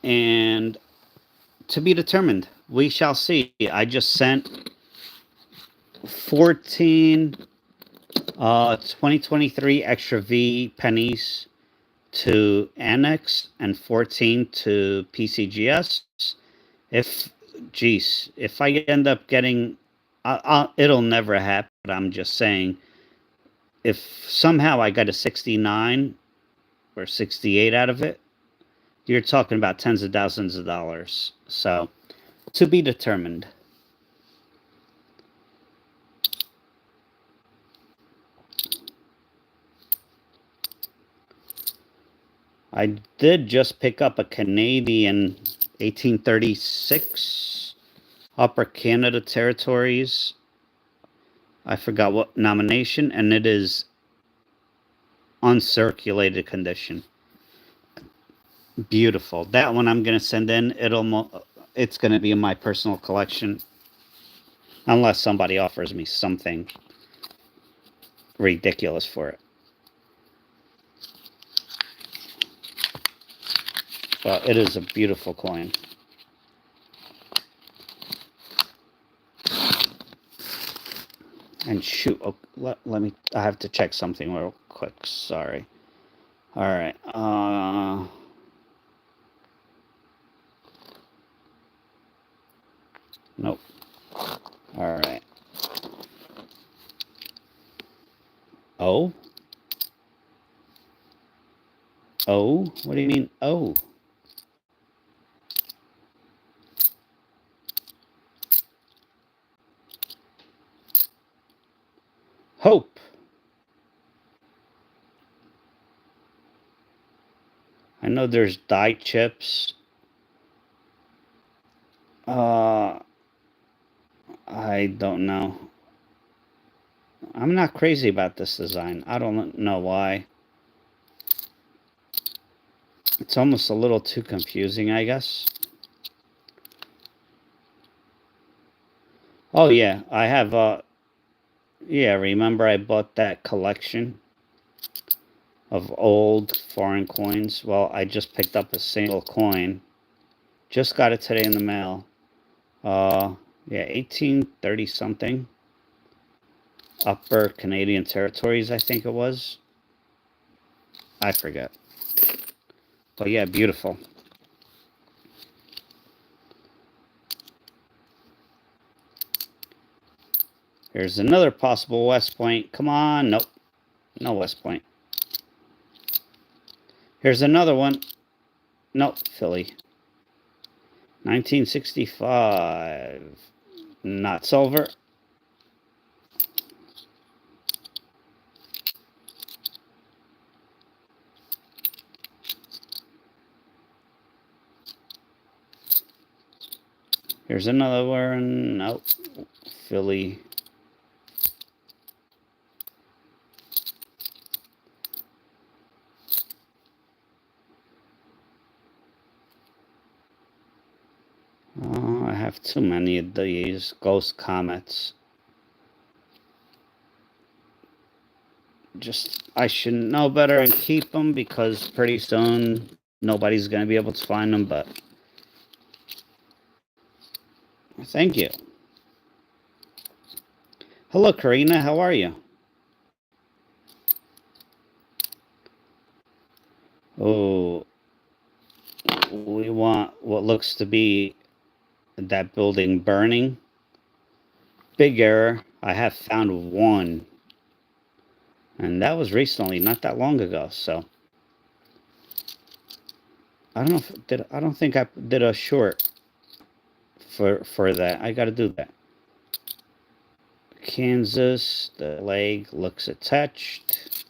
And to be determined. We shall see. I just sent 14 2023 extra V pennies to Annex and 14 to PCGS. If I end up getting, it'll never happen, but I'm just saying, if somehow I got a 69 or 68 out of it, you're talking about tens of thousands of dollars. So, to be determined. I did just pick up a Canadian 1836 Upper Canada Territories. I forgot what nomination, and it is uncirculated condition. Beautiful. That one I'm going to send in. It's going to be in my personal collection, unless somebody offers me something ridiculous for it. But it is a beautiful coin. And shoot, oh, let me, I have to check something real quick. Sorry. All right. Nope. All right. Oh? Oh? What do you mean, oh? Hope. I know there's die chips. I don't know. I'm not crazy about this design. I don't know why. It's almost a little too confusing, I guess. Oh yeah, I have yeah, remember I bought that collection of old foreign coins? Well, I just picked up a single coin. Just got it today in the mail. Yeah, 1830 something. Upper Canadian Territories, I think it was. I forget. But yeah, beautiful. Here's another possible West Point. Come on. Nope. No West Point. Here's another one. Nope, Philly. 1965. Not silver. Here's another one. Nope. Philly. Oh, I have too many of these ghost comets. I should know better and keep them because pretty soon nobody's going to be able to find them, but thank you. Hello, Karina. How are you? Oh, we want what looks to be that building burning. Big error. I have found one. And that was recently, not that long ago, so I don't know if I don't think I did a short for that. I got to do that. Kansas, the leg looks attached.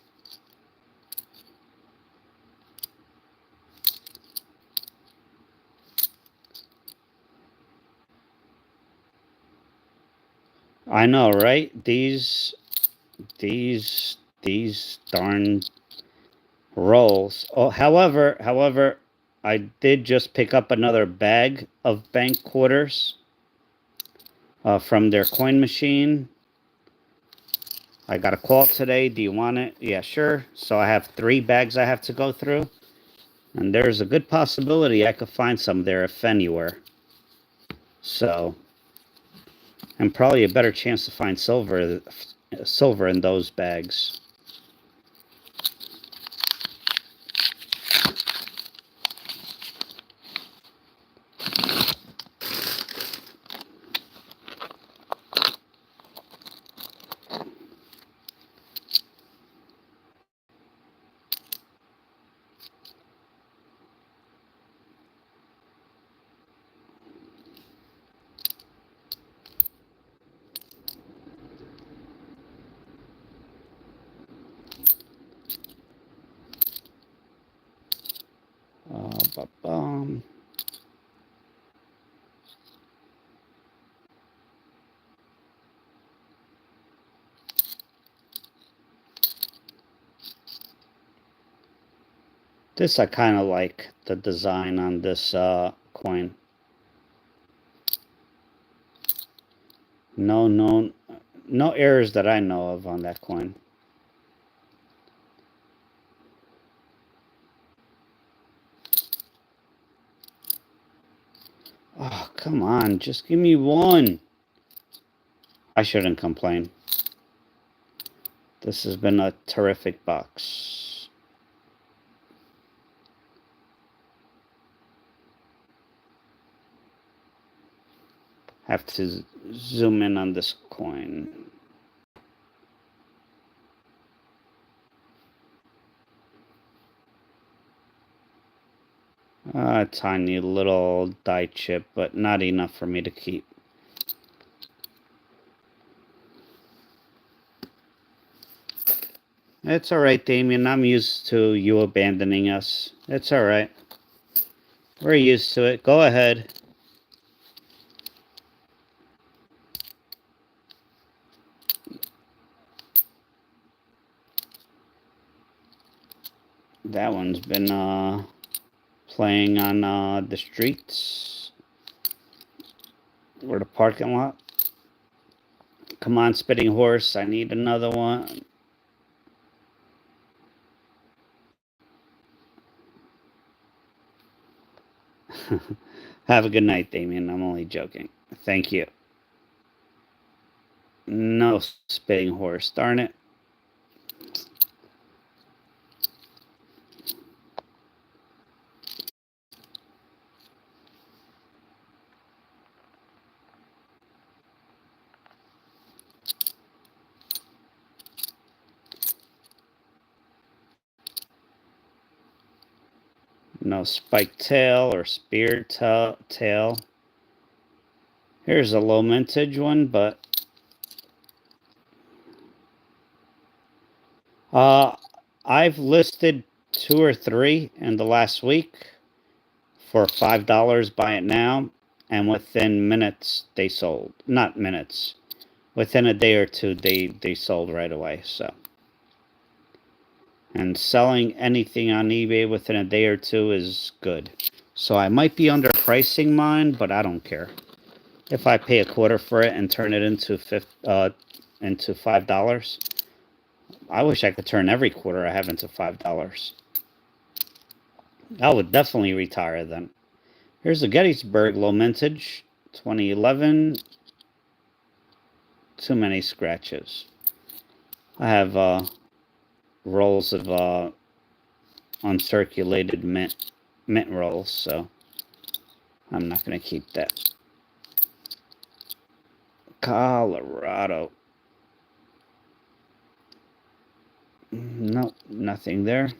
I know, right? These darn rolls. Oh, however, I did just pick up another bag of bank quarters from their coin machine. I got a call today. Do you want it? Yeah, sure. So I have 3 bags I have to go through. And there's a good possibility I could find some there if anywhere. So, and probably a better chance to find silver in those bags. Ba-bum. This I kind of like the design on this coin. No errors that I know of on that coin. Oh, come on, just give me one. I shouldn't complain. This has been a terrific box. Have to zoom in on this coin. A tiny little die chip, but not enough for me to keep. It's alright, Damien. I'm used to you abandoning us. It's alright. We're used to it. Go ahead. That one's been playing on the streets or the parking lot. Come on, spitting horse. I need another one. Have a good night, Damien. I'm only joking. Thank you. No spitting horse. Darn it. No spiked tail or spear tail. Here's a low mintage one, but I've listed 2 or 3 in the last week for $5. Buy it now, and within minutes they sold. Not minutes, within a day or two they sold right away. So, and selling anything on eBay within a day or two is good. So I might be underpricing mine, but I don't care. If I pay a quarter for it and turn it into $5, I wish I could turn every quarter I have into $5. I would definitely retire then. Here's the Gettysburg low mintage, 2011. Too many scratches. I have rolls of uncirculated mint rolls, so I'm not going to keep that. Colorado. Nope, nothing there.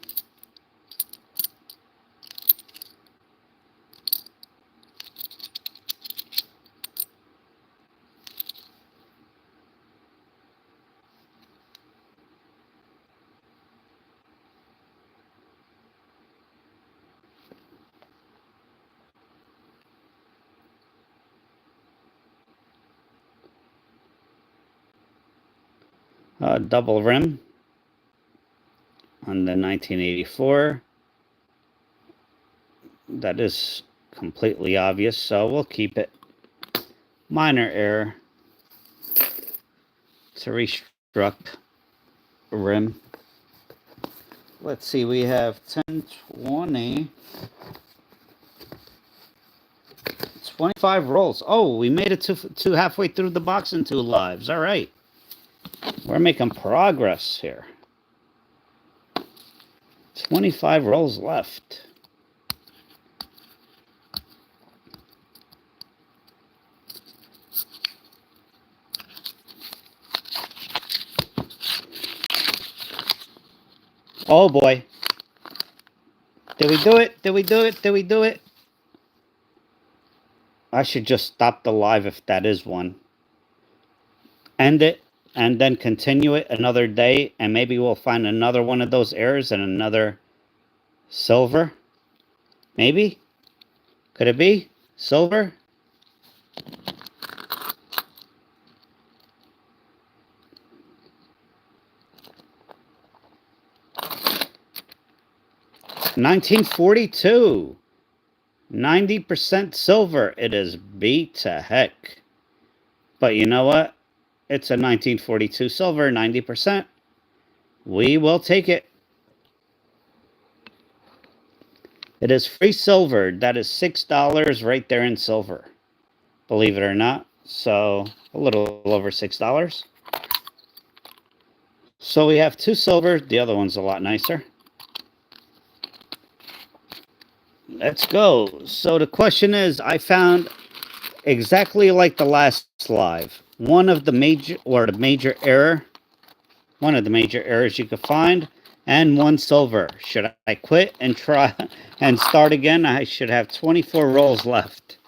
Double rim on the 1984. That is completely obvious, so we'll keep it. Minor error to restruct rim. Let's see, we have 10, 20, 25 rolls. Oh, we made it to halfway through the box in 2 lives. All right. We're making progress here. 25 rolls left. Oh boy. Did we do it? Did we do it? Did we do it? I should just stop the live if that is one. End it and then continue it another day, and maybe we'll find another one of those errors and another silver. Maybe? Could it be? Silver? $19.42. 90% silver. It is beat to heck. But you know what? It's a 1942 silver, 90%. We will take it. It is free silver. That is $6 right there in silver. Believe it or not. So a little over $6. So we have 2 silver. The other one's a lot nicer. Let's go. So the question is, I found exactly like the last live. One of the major errors you could find, and 1 silver. Should I quit and try and start again? I should have 24 rolls left.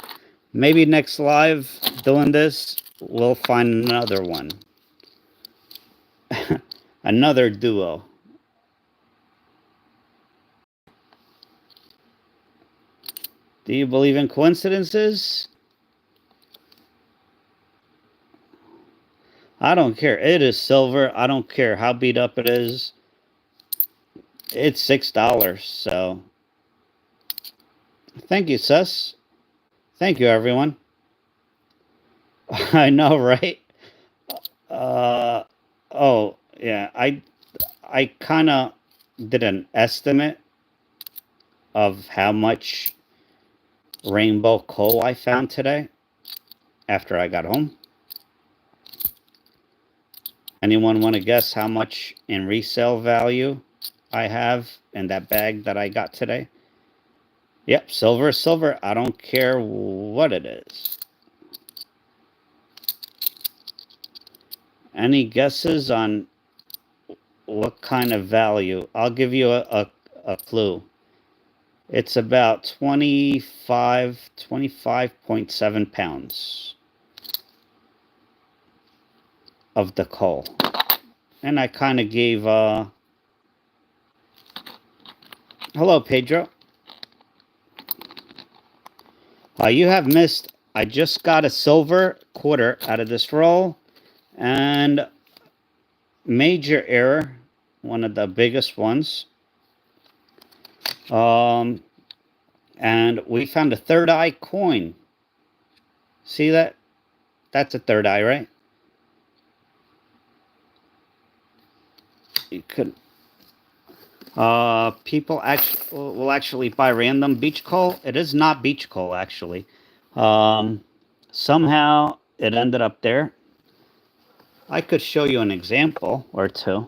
Maybe next live doing this, we'll find another one. Another duo. Do you believe in coincidences? I don't care. It is silver. I don't care how beat up it is. It's $6, so thank you, sus. Thank you, everyone. I know, right? Oh, yeah. I kind of did an estimate of how much rainbow coal I found today after I got home. Anyone want to guess how much in resale value I have in that bag that I got today? Yep, silver is silver. I don't care what it is. Any guesses on what kind of value? I'll give you a clue. It's about 25.7 pounds of the coal. And I kind of gave, hello, Pedro. You have missed, I just got a silver quarter out of this roll, and major error, one of the biggest ones. And we found a third eye coin. See that? That's a third eye, right? You could. People will actually buy random beach coal. It is not beach coal, actually. Somehow it ended up there. I could show you an example or two.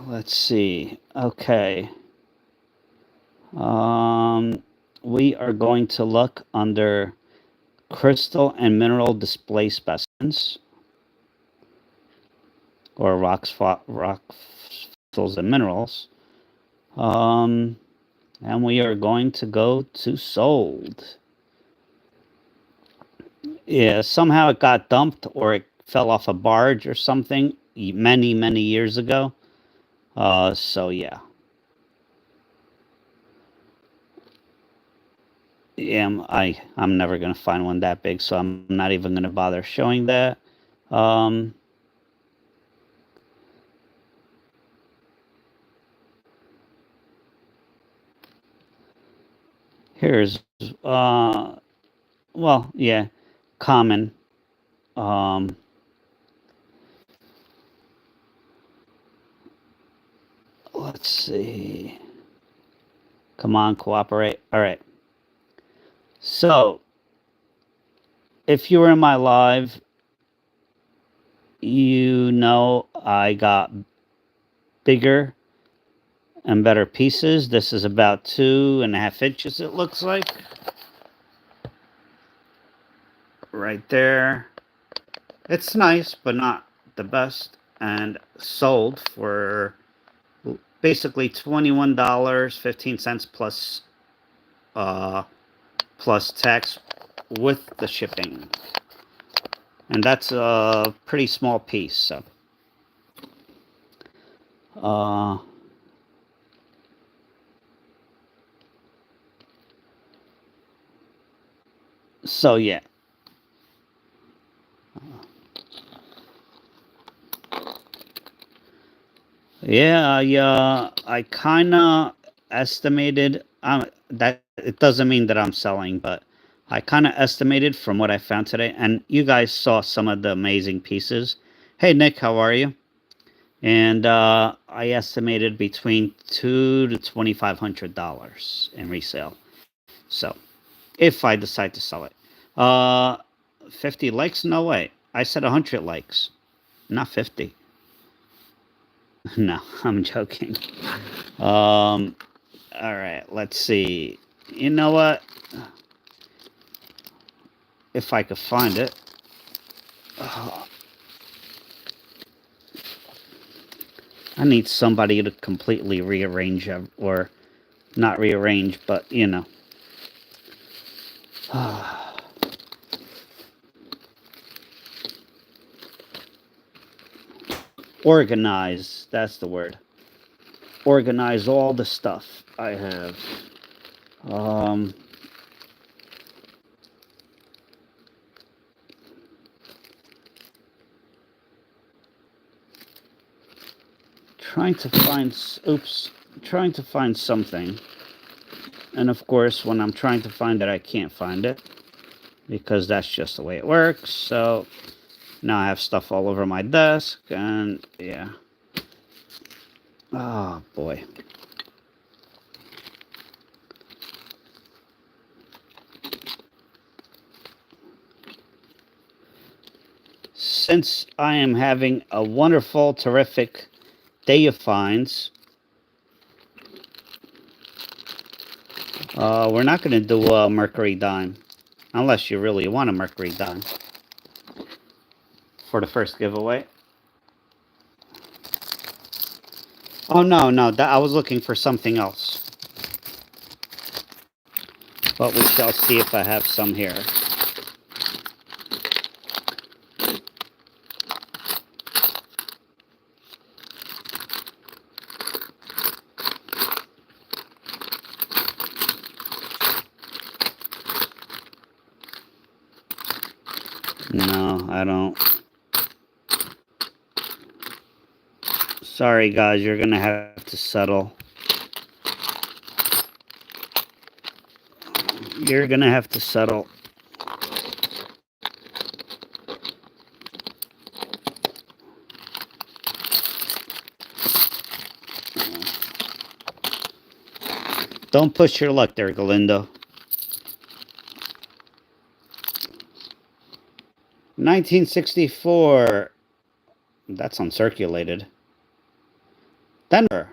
Let's see. Okay. We are going to look under crystal and mineral display specimens, or rock fossils and minerals. And we are going to go to sold. Yeah, somehow it got dumped or it fell off a barge or something many, many years ago. So yeah. Yeah, I'm never gonna find one that big, so I'm not even gonna bother showing that. Here's well, yeah, common. Let's see. Come on, cooperate. All right. So, if you were in my live, you know I got bigger and better pieces. This is about 2.5 inches, it looks like. Right there. It's nice, but not the best. And sold for basically $21.15 plus tax with the shipping. And that's a pretty small piece, so. So yeah. Yeah, I kind of estimated that it doesn't mean that I'm selling, but I kind of estimated from what I found today, and you guys saw some of the amazing pieces. Hey Nick, how are you? And I estimated between $200 to $2,500 in resale. So if I decide to sell it, 50 likes? No way. I said 100 likes, not 50. No, I'm joking. All right, let's see. You know what? If I could find it. I need somebody to completely rearrange, or not rearrange, but you know. Organize, that's the word. Organize all the stuff I have. Trying to find, oops, trying to find something. And of course, when I'm trying to find it, I can't find it, because that's just the way it works. So now I have stuff all over my desk, and yeah. Oh boy. since I am having a wonderful, terrific day of finds, we're not going to do a Mercury dime, unless you really want a Mercury dime for the first giveaway. Oh, no, I was looking for something else. But we shall see if I have some here. No, I don't. Sorry, guys, you're going to have to settle. You're going to have to settle. Don't push your luck there, Galindo. 1964. That's uncirculated. Denver.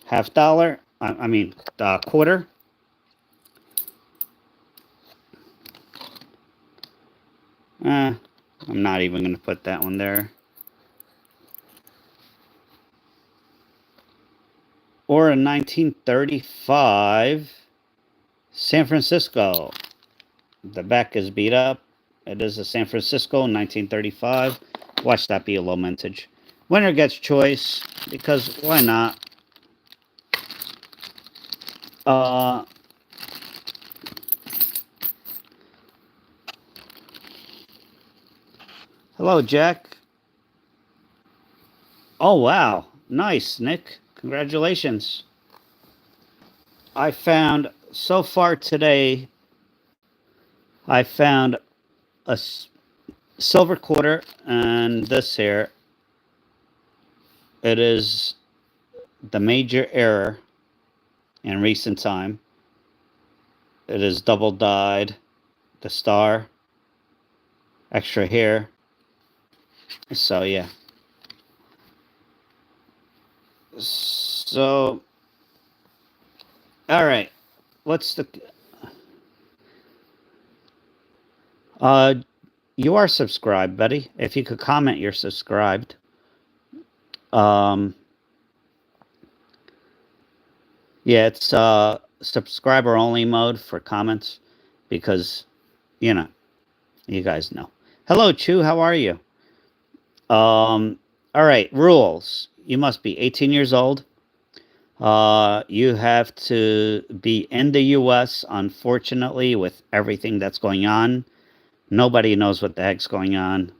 $50. I mean, quarter. I'm not even going to put that one there. Or a 1935 San Francisco. The back is beat up. It is a San Francisco 1935. Watch that be a low mintage. Winner gets choice, because why not? Hello, Jack. Oh, wow. Nice, Nick. Congratulations. I found, so far today, I found a silver quarter and this here. It is the major error in recent time. It is double dyed, the star, extra here. So yeah. So, all right. What's the? You are subscribed, buddy. If you could comment, you're subscribed. Yeah, it's subscriber only mode for comments, because, you know, you guys know. Hello, Chu. How are you? All right. Rules. You must be 18 years old. You have to be in the U.S., unfortunately, with everything that's going on. Nobody knows what the heck's going on.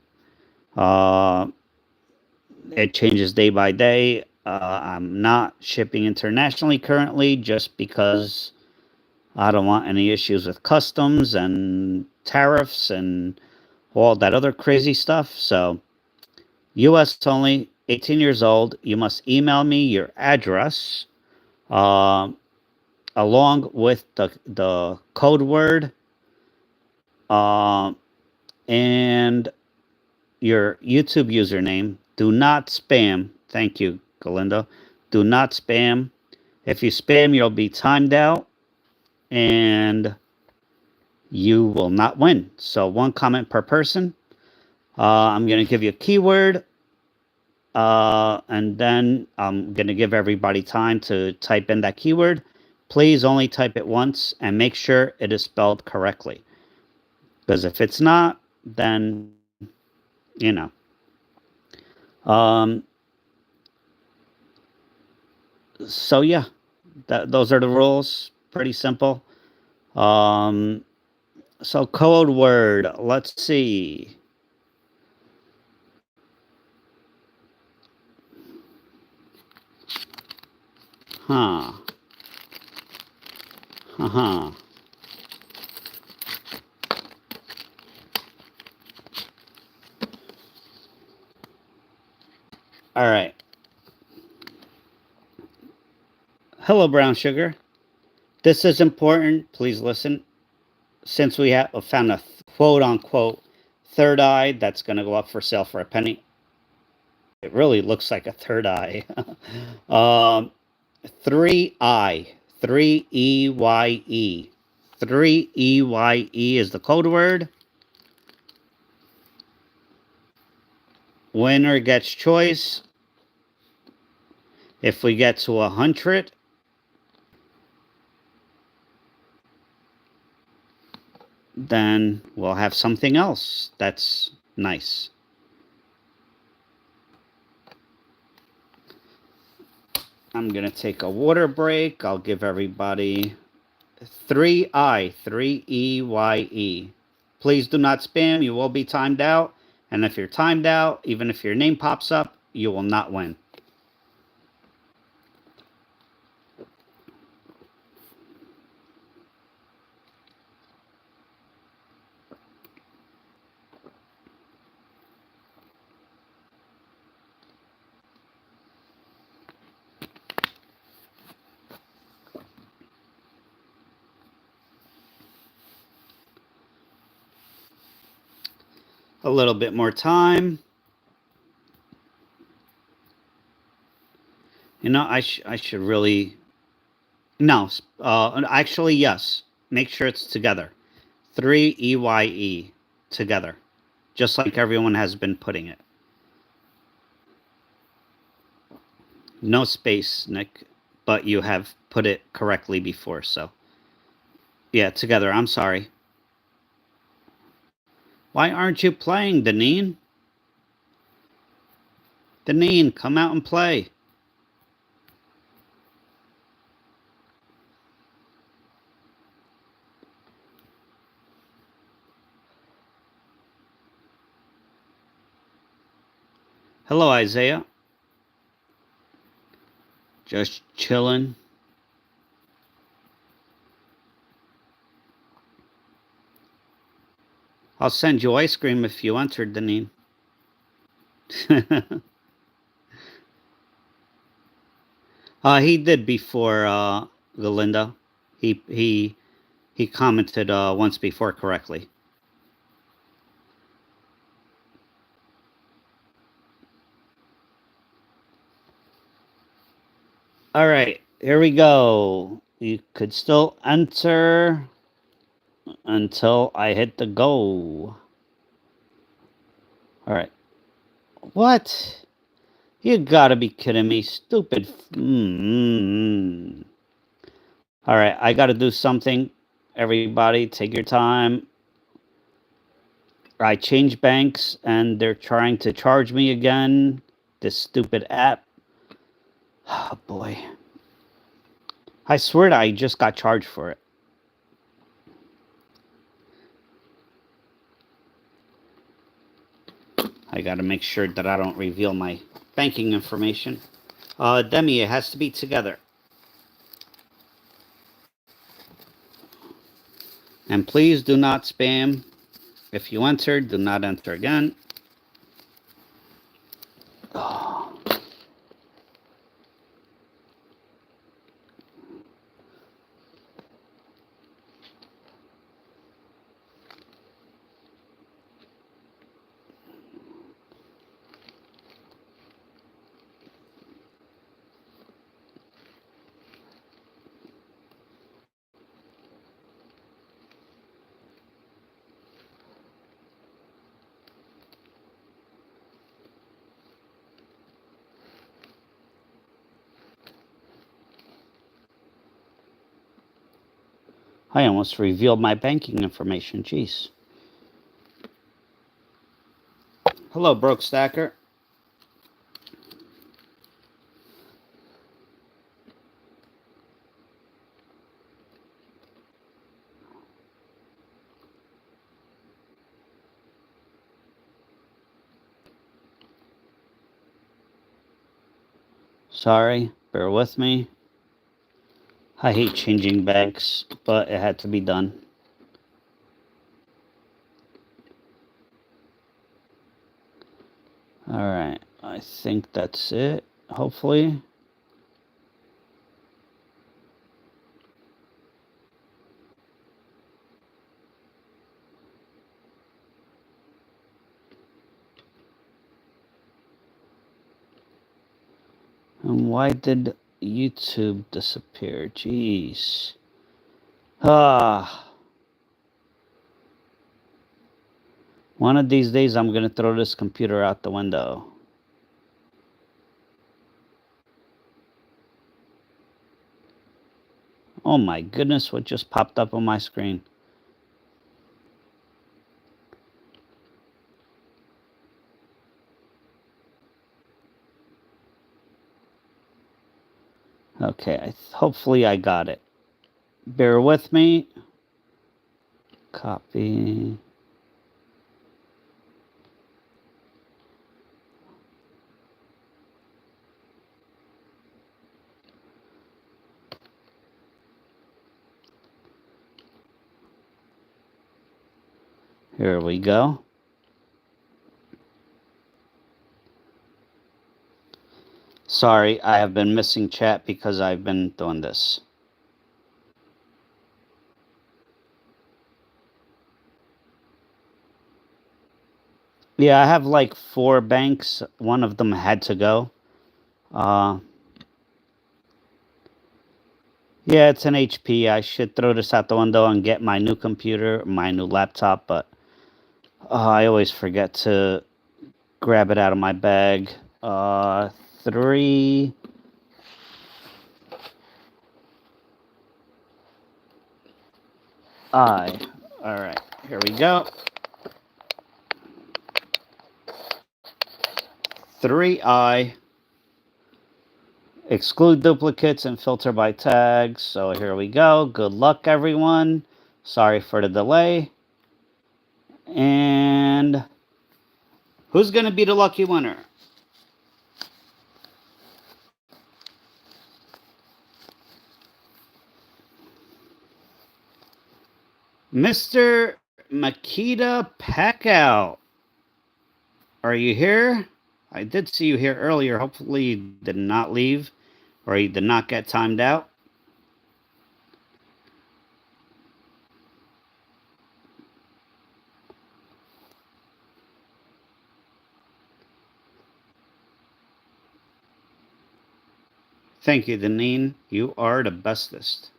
It changes day by day. I'm not shipping internationally currently, just because I don't want any issues with customs and tariffs and all that other crazy stuff. So, U.S. only, 18 years old. You must email me your address, along with the code word, and your YouTube username. Do not spam. Thank you, Galindo. Do not spam. If you spam, you'll be timed out, and you will not win. So 1 comment per person. I'm going to give you a keyword, and then I'm going to give everybody time to type in that keyword. Please only type it once and make sure it is spelled correctly. Because if it's not, then, you know. So yeah, those are the rules. Pretty simple. So code word. Let's see. Huh. Uh-huh. All right. Hello, brown sugar. This is important. Please listen. Since we have found a quote-unquote third eye that's going to go up for sale for a penny. It really looks like a third eye. 3i, 3EYE. 3EYE is the code word. Winner gets choice. If we get to 100, then we'll have something else that's nice. I'm going to take a water break. I'll give everybody 3i, 3EYE. Please do not spam. You will be timed out. And if you're timed out, even if your name pops up, you will not win. A little bit more time. You know, I should really... No, actually, yes. Make sure it's together. 3EYE together. Just like everyone has been putting it. No space, Nick, but you have put it correctly before, so... Yeah, together. I'm sorry. Why aren't you playing, Deneen? Deneen, come out and play. Hello, Isaiah. Just chilling. I'll send you ice cream if you enter, Deneen. He did before, Galinda. He commented once before correctly. All right, here we go. You could still enter until I hit the go. All right. What? You gotta be kidding me. Stupid. All right, I gotta do something. Everybody, take your time. I changed banks and they're trying to charge me again. This stupid app. Oh, boy. I swear I just got charged for it. I gotta make sure that I don't reveal my banking information. Demi, it has to be together. And please do not spam. If you entered, do not enter again. Oh. I almost revealed my banking information. Jeez. Hello, Broke Stacker. Sorry, bear with me. I hate changing banks, but it had to be done. Alright, I think that's it, hopefully. And why did YouTube disappear? Jeez. Ah. One of these days I'm going to throw this computer out the window. Oh my goodness, what just popped up on my screen? Okay, hopefully I got it. Bear with me. Copy. Here we go. Sorry, I have been missing chat because I've been doing this. Yeah, I have like 4 banks. One of them had to go. Yeah, it's an HP. I should throw this out the window and get my new computer, my new laptop, but I always forget to grab it out of my bag. 3. I. All right, here we go. 3I. Exclude duplicates and filter by tags. So here we go. Good luck, everyone. Sorry for the delay. And who's going to be the lucky winner? Mr. Makita Packout. Are you here? I did see you here earlier. Hopefully you did not leave or you did not get timed out. Thank you, Deneen. You are the bestest.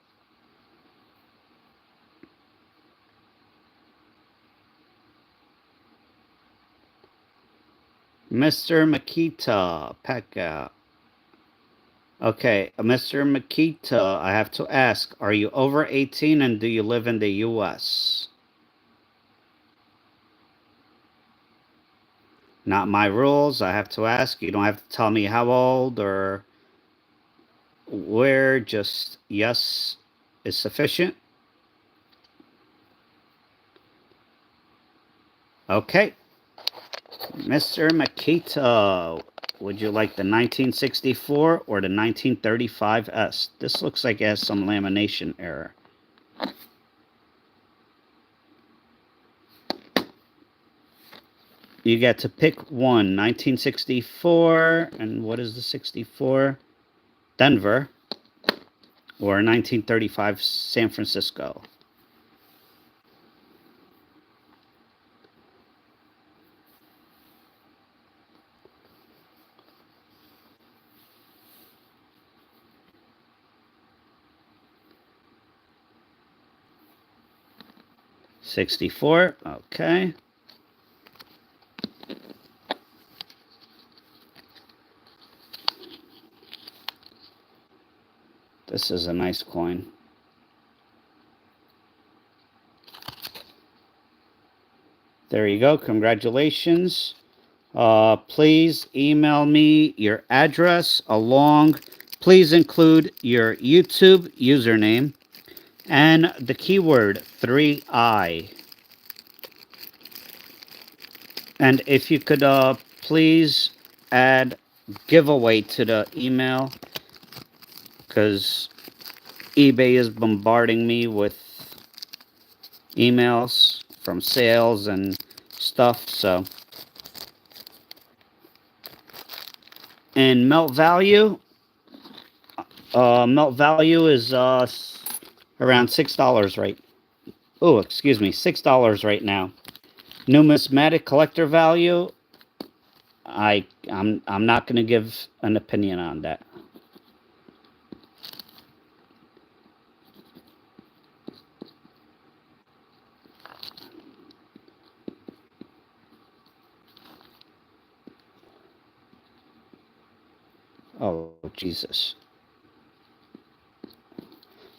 Mr. Makita Packout. Okay, Mr. Makita, I have to ask, are you over 18 and do you live in the U.S.? Not my rules. I have to ask. You don't have to tell me how old or where. Just yes is sufficient. Okay. Mr. Makita, would you like the 1964 or the 1935S? This looks like it has some lamination error. You get to pick one. 1964, and what is the 64? Denver, or 1935 San Francisco. '64, okay. This is a nice coin. There you go. Congratulations. Please email me your address along. Please include your YouTube username and the keyword 3I. And if you could please add giveaway to the email, because eBay is bombarding me with emails from sales and stuff. So, and melt value is around $6 right. Oh, excuse me, $6 right now. Numismatic collector value I'm not going to give an opinion on that. Oh, Jesus.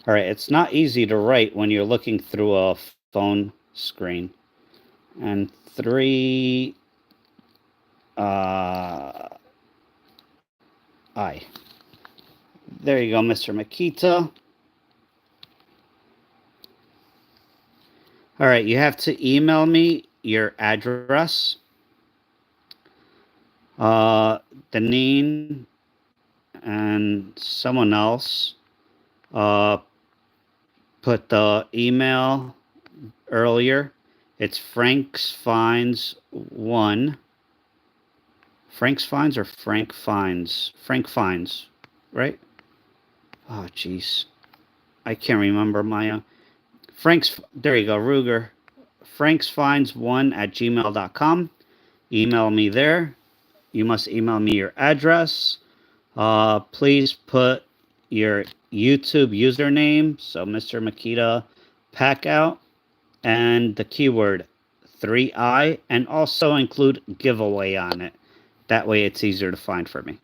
All right, it's not easy to write when you're looking through a phone screen. And 3 I. There you go, Mr. Makita. All right, you have to email me your address. Deneen and someone else put the email earlier. It's Frank's Finds 1. Frank's Finds or Frank Finds? Frank Finds, right? Oh, jeez. I can't remember my... Frank's... There you go, Ruger. Frank's Finds 1 at gmail.com. Email me there. You must email me your address. Please put your YouTube username, so Mr. Makita Packout, and the keyword 3i, and also include giveaway on it. That way it's easier to find for me.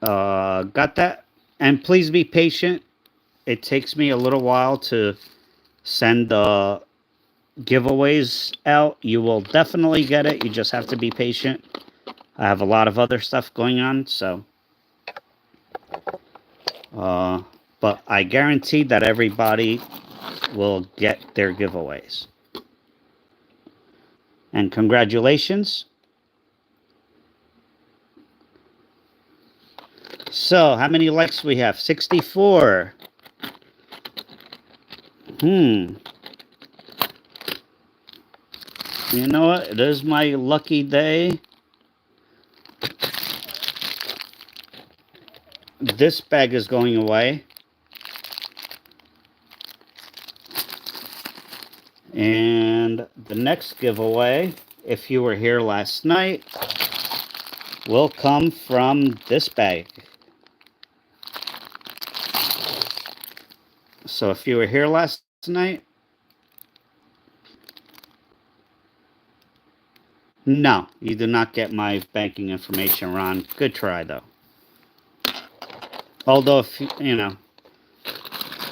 Got that? And please be patient. It takes me a little while to send the giveaways out. You will definitely get it. You just have to be patient. I have a lot of other stuff going on, so... but I guarantee that everybody will get their giveaways. And congratulations. So, how many likes we have? 64. You know what? It is my lucky day. This bag is going away. And the next giveaway, if you were here last night, will come from this bag. So if you were here last night, no, you do not get my banking information, Ron. Good try, though. Although, if you know,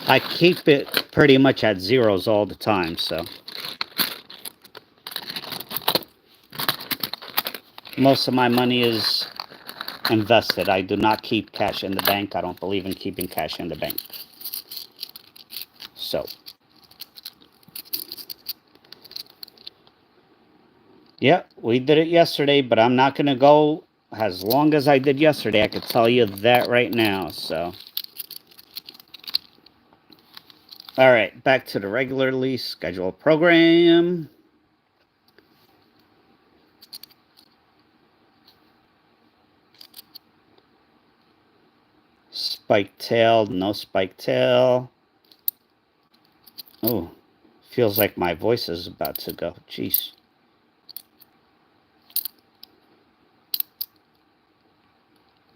I keep it pretty much at zeros all the time, so. Most of my money is invested. I do not keep cash in the bank. I don't believe in keeping cash in the bank. So. Yeah, we did it yesterday, but I'm not going to go as long as I did yesterday. I could tell you that right now, so. All right, back to the regularly scheduled program. Spike tail, no spike tail. Oh, feels like my voice is about to go. Jeez.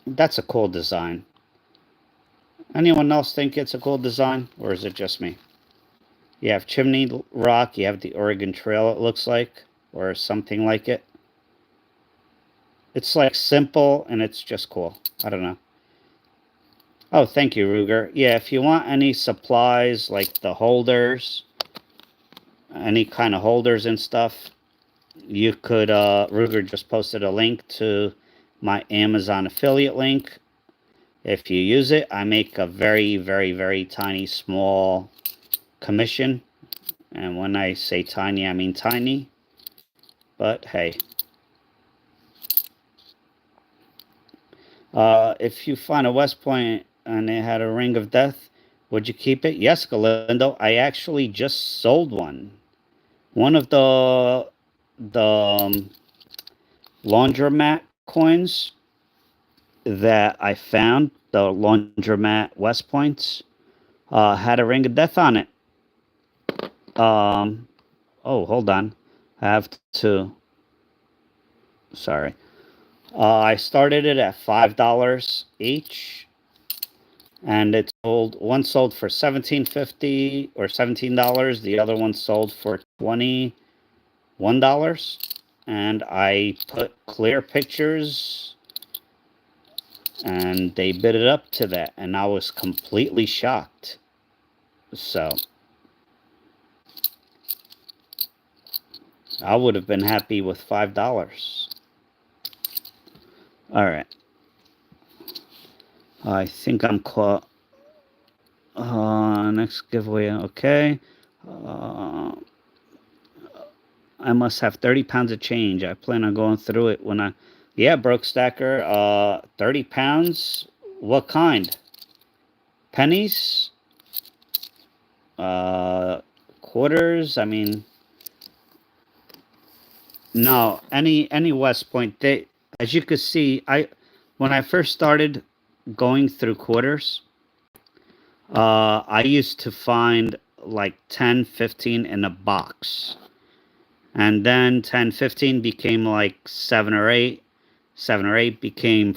That's a cool design. Anyone else think it's a cool design, or is it just me? You have Chimney Rock, you have the Oregon Trail, it looks like, or something like it. It's like simple, and it's just cool. I don't know. Oh, thank you, Ruger. Yeah, if you want any supplies, like the holders, any kind of holders and stuff, you could, Ruger just posted a link to my Amazon affiliate link. If you use it, I make a very, very, very tiny, small commission. And when I say tiny, I mean tiny. But hey. If you find a West Point and it had a ring of death, would you keep it? Yes, Galindo. I actually just sold one. One of the laundromat coins that I found, the laundromat West Points, had a ring of death on it. Oh, hold on. I have to... Sorry. I started it at $5 each, and it sold. One sold for $17.50 or $17. The other one sold for $21, and I put clear pictures, and they bid it up to that, and I was completely shocked. So I would have been happy with $5. All right. I think I'm caught. Next giveaway. Okay. I must have 30 pounds of change. I plan on going through it when I. Yeah, Broke Stacker. 30 pounds. What kind? Pennies? Quarters? I mean, no. Any West Point. As you could see, when I first started going through quarters, I used to find like 10, 15 in a box. And then 10, 15 became like 7 or 8. 7 or 8 became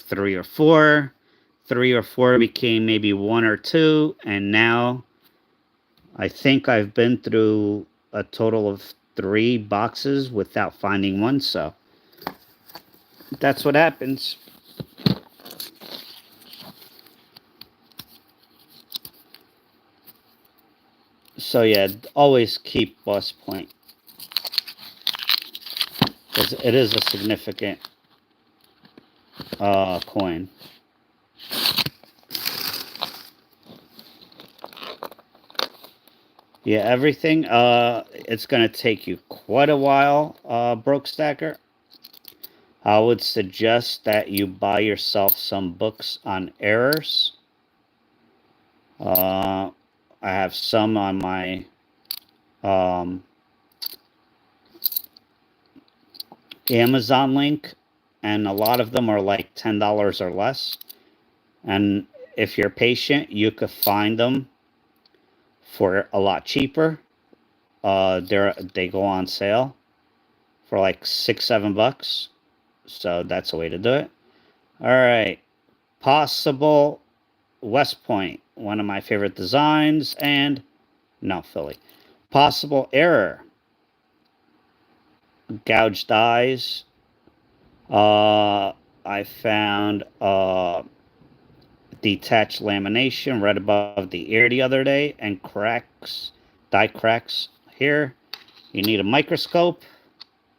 3 or 4. 3 or 4 became maybe 1 or 2. And now I think I've been through a total of 3 boxes without finding one. So that's what happens. So yeah, always keep West Point, because it is a significant coin. Yeah, everything. It's gonna take you quite a while, Broke Stacker. I would suggest that you buy yourself some books on errors. I have some on my Amazon link, and a lot of them are like $10 or less. And if you're patient, you could find them for a lot cheaper. They go on sale for like $6-7. So that's a way to do it. All right. Possible West Point, one of my favorite designs, and no, Philly. Possible error. Gouged eyes. I found detached lamination right above the ear the other day, and cracks, die cracks here. You need a microscope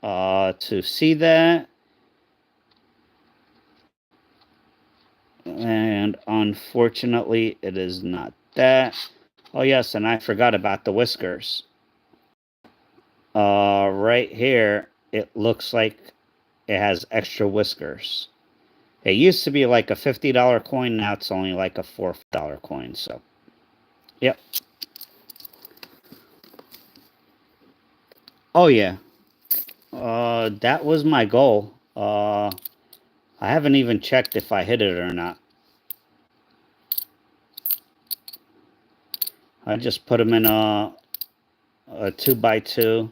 to see that. And unfortunately, it is not that. Oh, yes, and I forgot about the whiskers. Right here, it looks like it has extra whiskers. It used to be like a $50 coin. Now it's only like a $4 coin. So, yep. Oh, yeah. That was my goal. I haven't even checked if I hit it or not. I just put them in a 2x2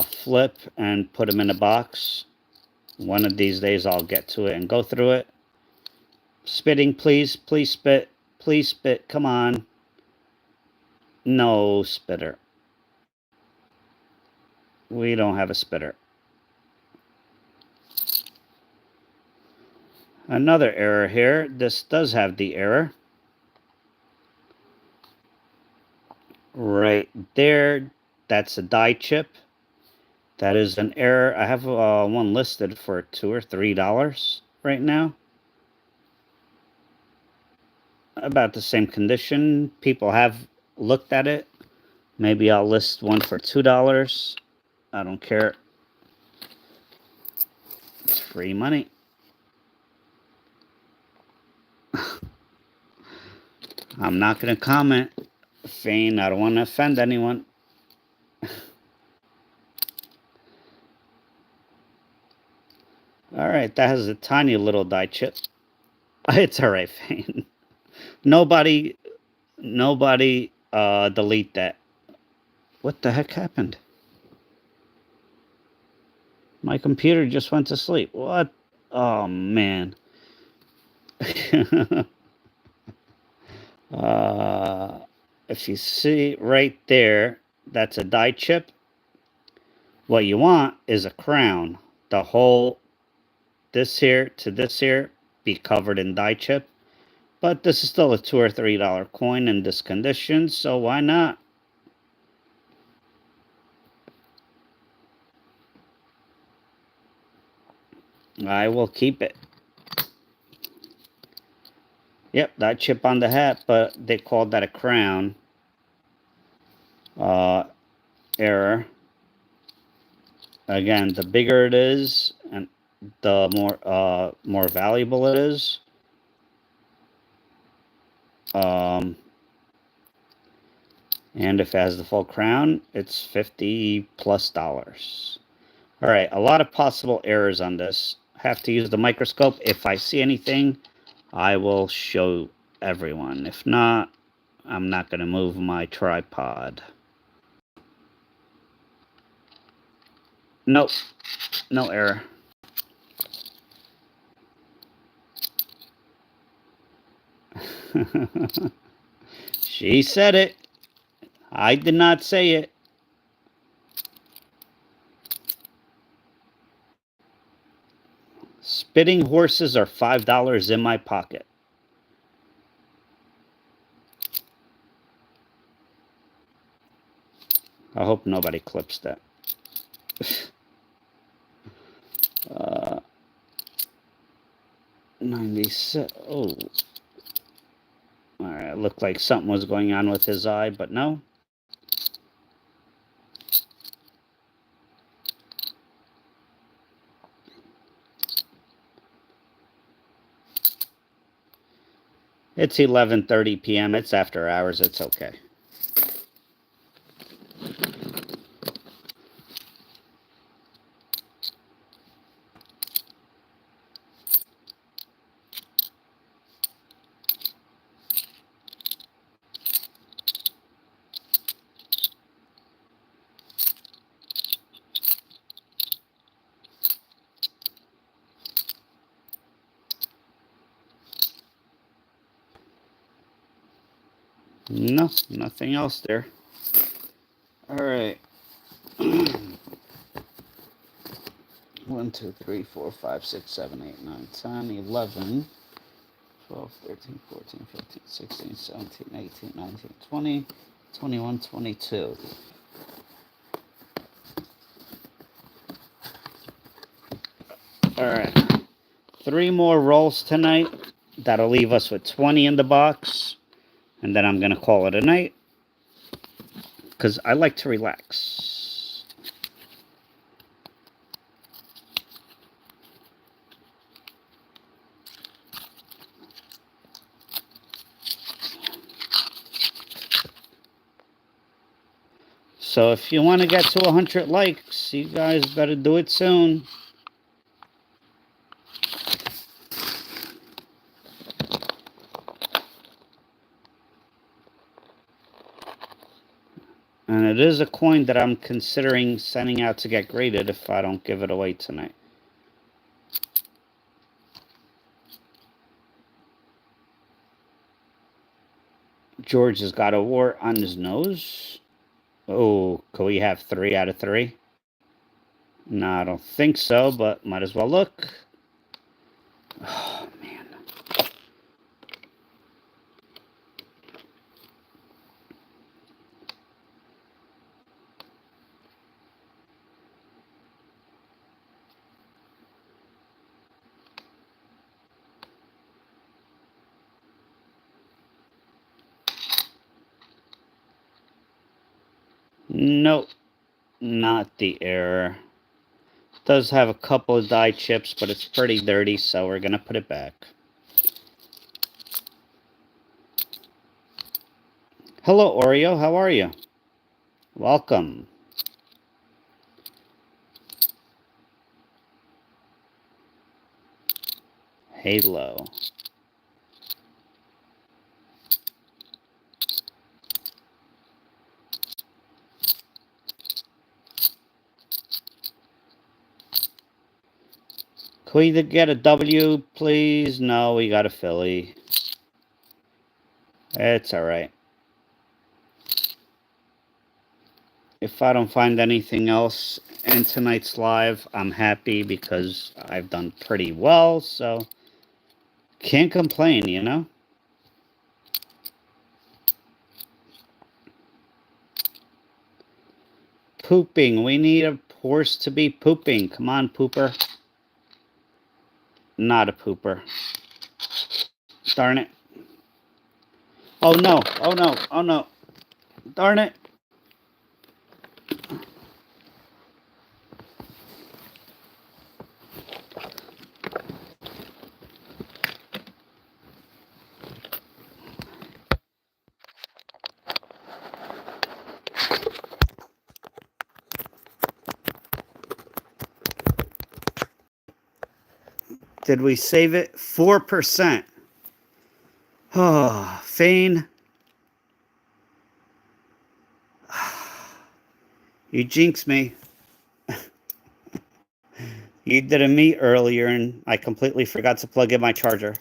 flip and put them in a box. One of these days I'll get to it and go through it. Spitting, please. Please spit. Please spit. Come on. No spitter. We don't have a spitter. Another error here. This does have the error. Right there. That's a die chip. That is an error. I have one listed for $2 or $3 right now. About the same condition. People have looked at it. Maybe I'll list one for $2. I don't care. It's free money. I'm not going to comment. Fane, I don't want to offend anyone. Alright, that has a tiny little die chip. It's alright, Fane. Nobody delete that. What the heck happened? My computer just went to sleep. What? Oh, man. uh, if you see right there, that's a die chip. What you want is a crown. The whole, this here to this here, be covered in die chip. But this is still a $2 or $3 coin in this condition, so why not? I will keep it. Yep, that chip on the hat, but they called that a crown. Error. Again, the bigger it is, and the more valuable it is. And if it has the full crown, it's $50+. All right, a lot of possible errors on this. Have to use the microscope. If I see anything, I will show everyone. If not, I'm not going to move my tripod. Nope, no error. She said it. I did not say it. Spitting horses are $5 in my pocket. I hope nobody clips that. 97. Oh. Alright, it looked like something was going on with his eye, but no. It's 11:30 p.m. It's after hours. It's okay. No, nothing else there. All right. 1, 2, 3, 4, 5, 6, 7, 8, 9, 10, 11, 12, 13, 14, 15, 16, 17, 18, 19, 20, 21, 22. All right. 3 more rolls tonight. That'll leave us with 20 in the box. And then I'm going to call it a night. Because I like to relax. So if you want to get to 100 likes, you guys better do it soon. And it is a coin that I'm considering sending out to get graded if I don't give it away tonight. George has got a wart on his nose. Oh, could we have 3 out of 3? No, I don't think so, but might as well look. Oh, man. Nope, not the error. Does have a couple of die chips, but it's pretty dirty, so we're gonna put it back. Hello, Oreo. How are you? Welcome. Halo. Can we get a W, please? No, we got a Philly. It's all right. If I don't find anything else in tonight's live, I'm happy because I've done pretty well, so can't complain, you know? Pooping. We need a horse to be pooping. Come on, pooper. Not a pooper. Darn it. Oh no, oh no, oh no. Darn it. Did we save it? 4%. Oh, Fane. You jinxed me. You did a meet earlier and I completely forgot to plug in my charger.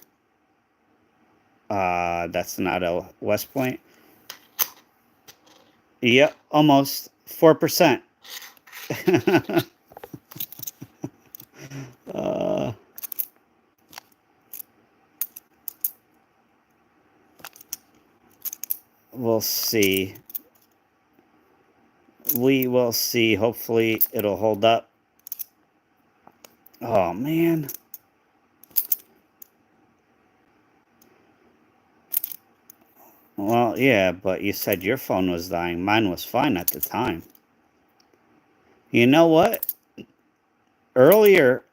That's not a West Point. Yep, almost 4%. We'll see. We will see. Hopefully it'll hold up. Oh, man. Well, yeah, but you said your phone was dying. Mine was fine at the time. You know what? Earlier,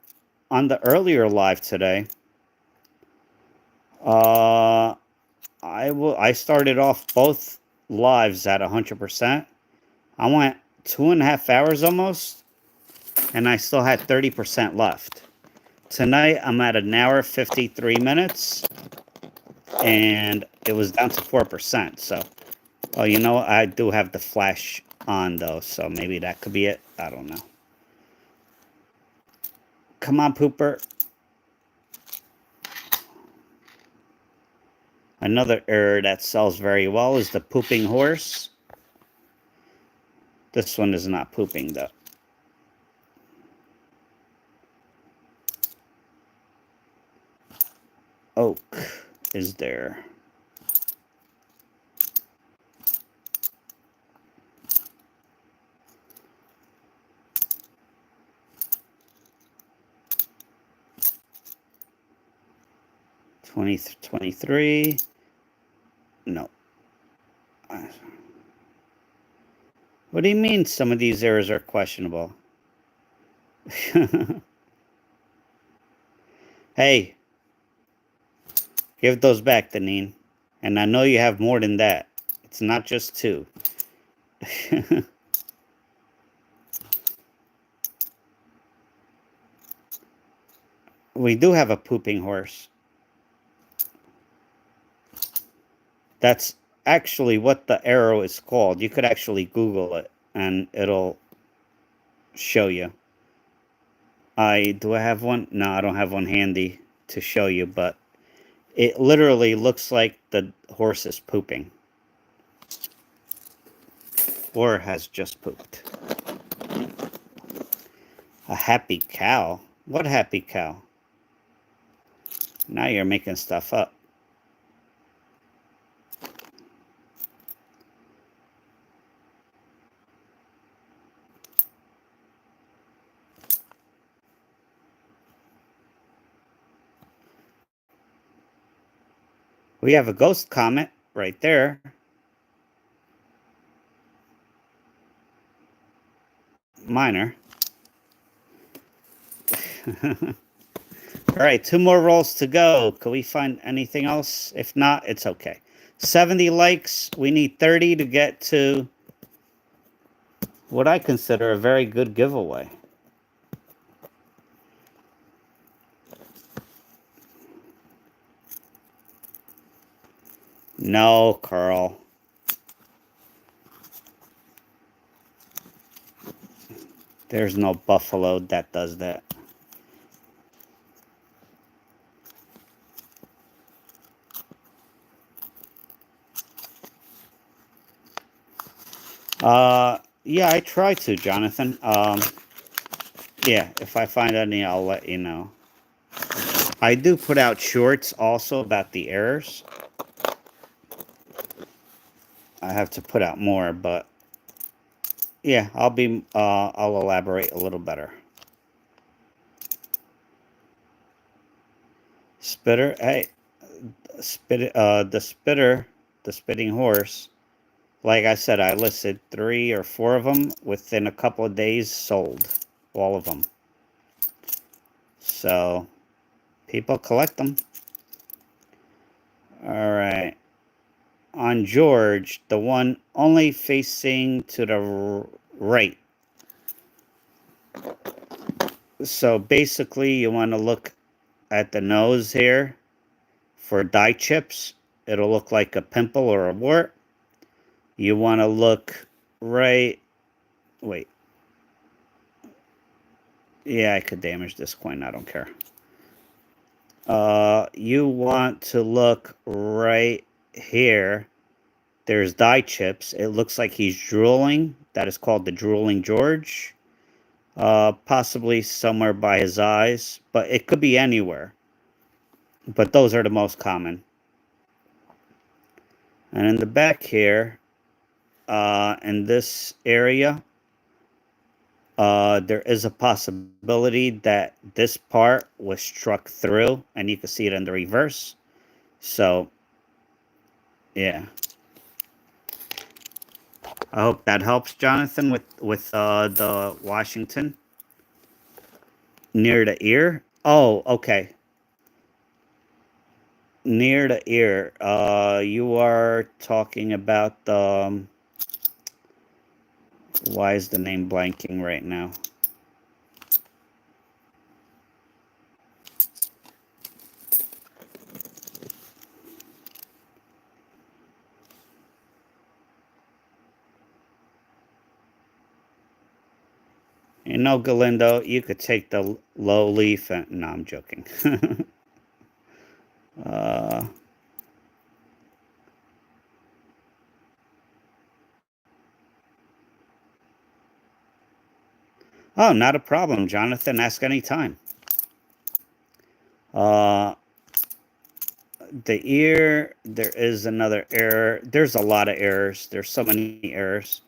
on the earlier live today, I started off both lives at 100%. I went 2.5 hours almost, and I still had 30% left. Tonight, I'm at 1 hour, 53 minutes, and it was down to 4%. So, oh, you know, I do have the flash on, though, so maybe that could be it. I don't know. Come on, pooper. Another error that sells very well is the pooping horse. This one is not pooping, though. Oak is there. $23. No. What do you mean some of these errors are questionable? Hey, give those back, Deneen. And I know you have more than that. It's not just 2. We do have a pooping horse. That's actually what the arrow is called. You could actually Google it and it'll show you. Do I have one? No, I don't have one handy to show you, but it literally looks like the horse is pooping. Or has just pooped. A happy cow? What happy cow? Now you're making stuff up. We have a ghost comment right there. Minor. All right, 2 more rolls to go. Can we find anything else? If not, it's okay. 70 likes. We need 30 to get to what I consider a very good giveaway. No, Carl. There's no buffalo that does that. Yeah, I try to, Jonathan. Yeah, if I find any, I'll let you know. I do put out shorts also about the errors. I have to put out more, but yeah, I'll elaborate a little better. Spitter, hey, the spitting horse. Like I said, I listed 3 or 4 of them. Within a couple of days, sold all of them. So people collect them. All right. On George, the one only facing to the right. So basically, you want to look at the nose here for dye chips. It'll look like a pimple or a wart. You want to look right. Wait. Yeah, I could damage this coin. I don't care. You want to look right here. There's dye chips. It looks like he's drooling. That is called the drooling George. Possibly somewhere by his eyes, but it could be anywhere. But those are the most common. And in the back here, in this area, there is a possibility that this part was struck through, and you can see it in the reverse. So, yeah. I hope that helps, Jonathan, with the Washington near the ear. Oh, okay. Near the ear. You are talking about the. Why is the name blanking right now? You know, Galindo, you could take the low leaf and... No, I'm joking. uh, oh, not a problem, Jonathan. Ask any time. Uh, the ear, there is another error. There's a lot of errors. There's so many errors.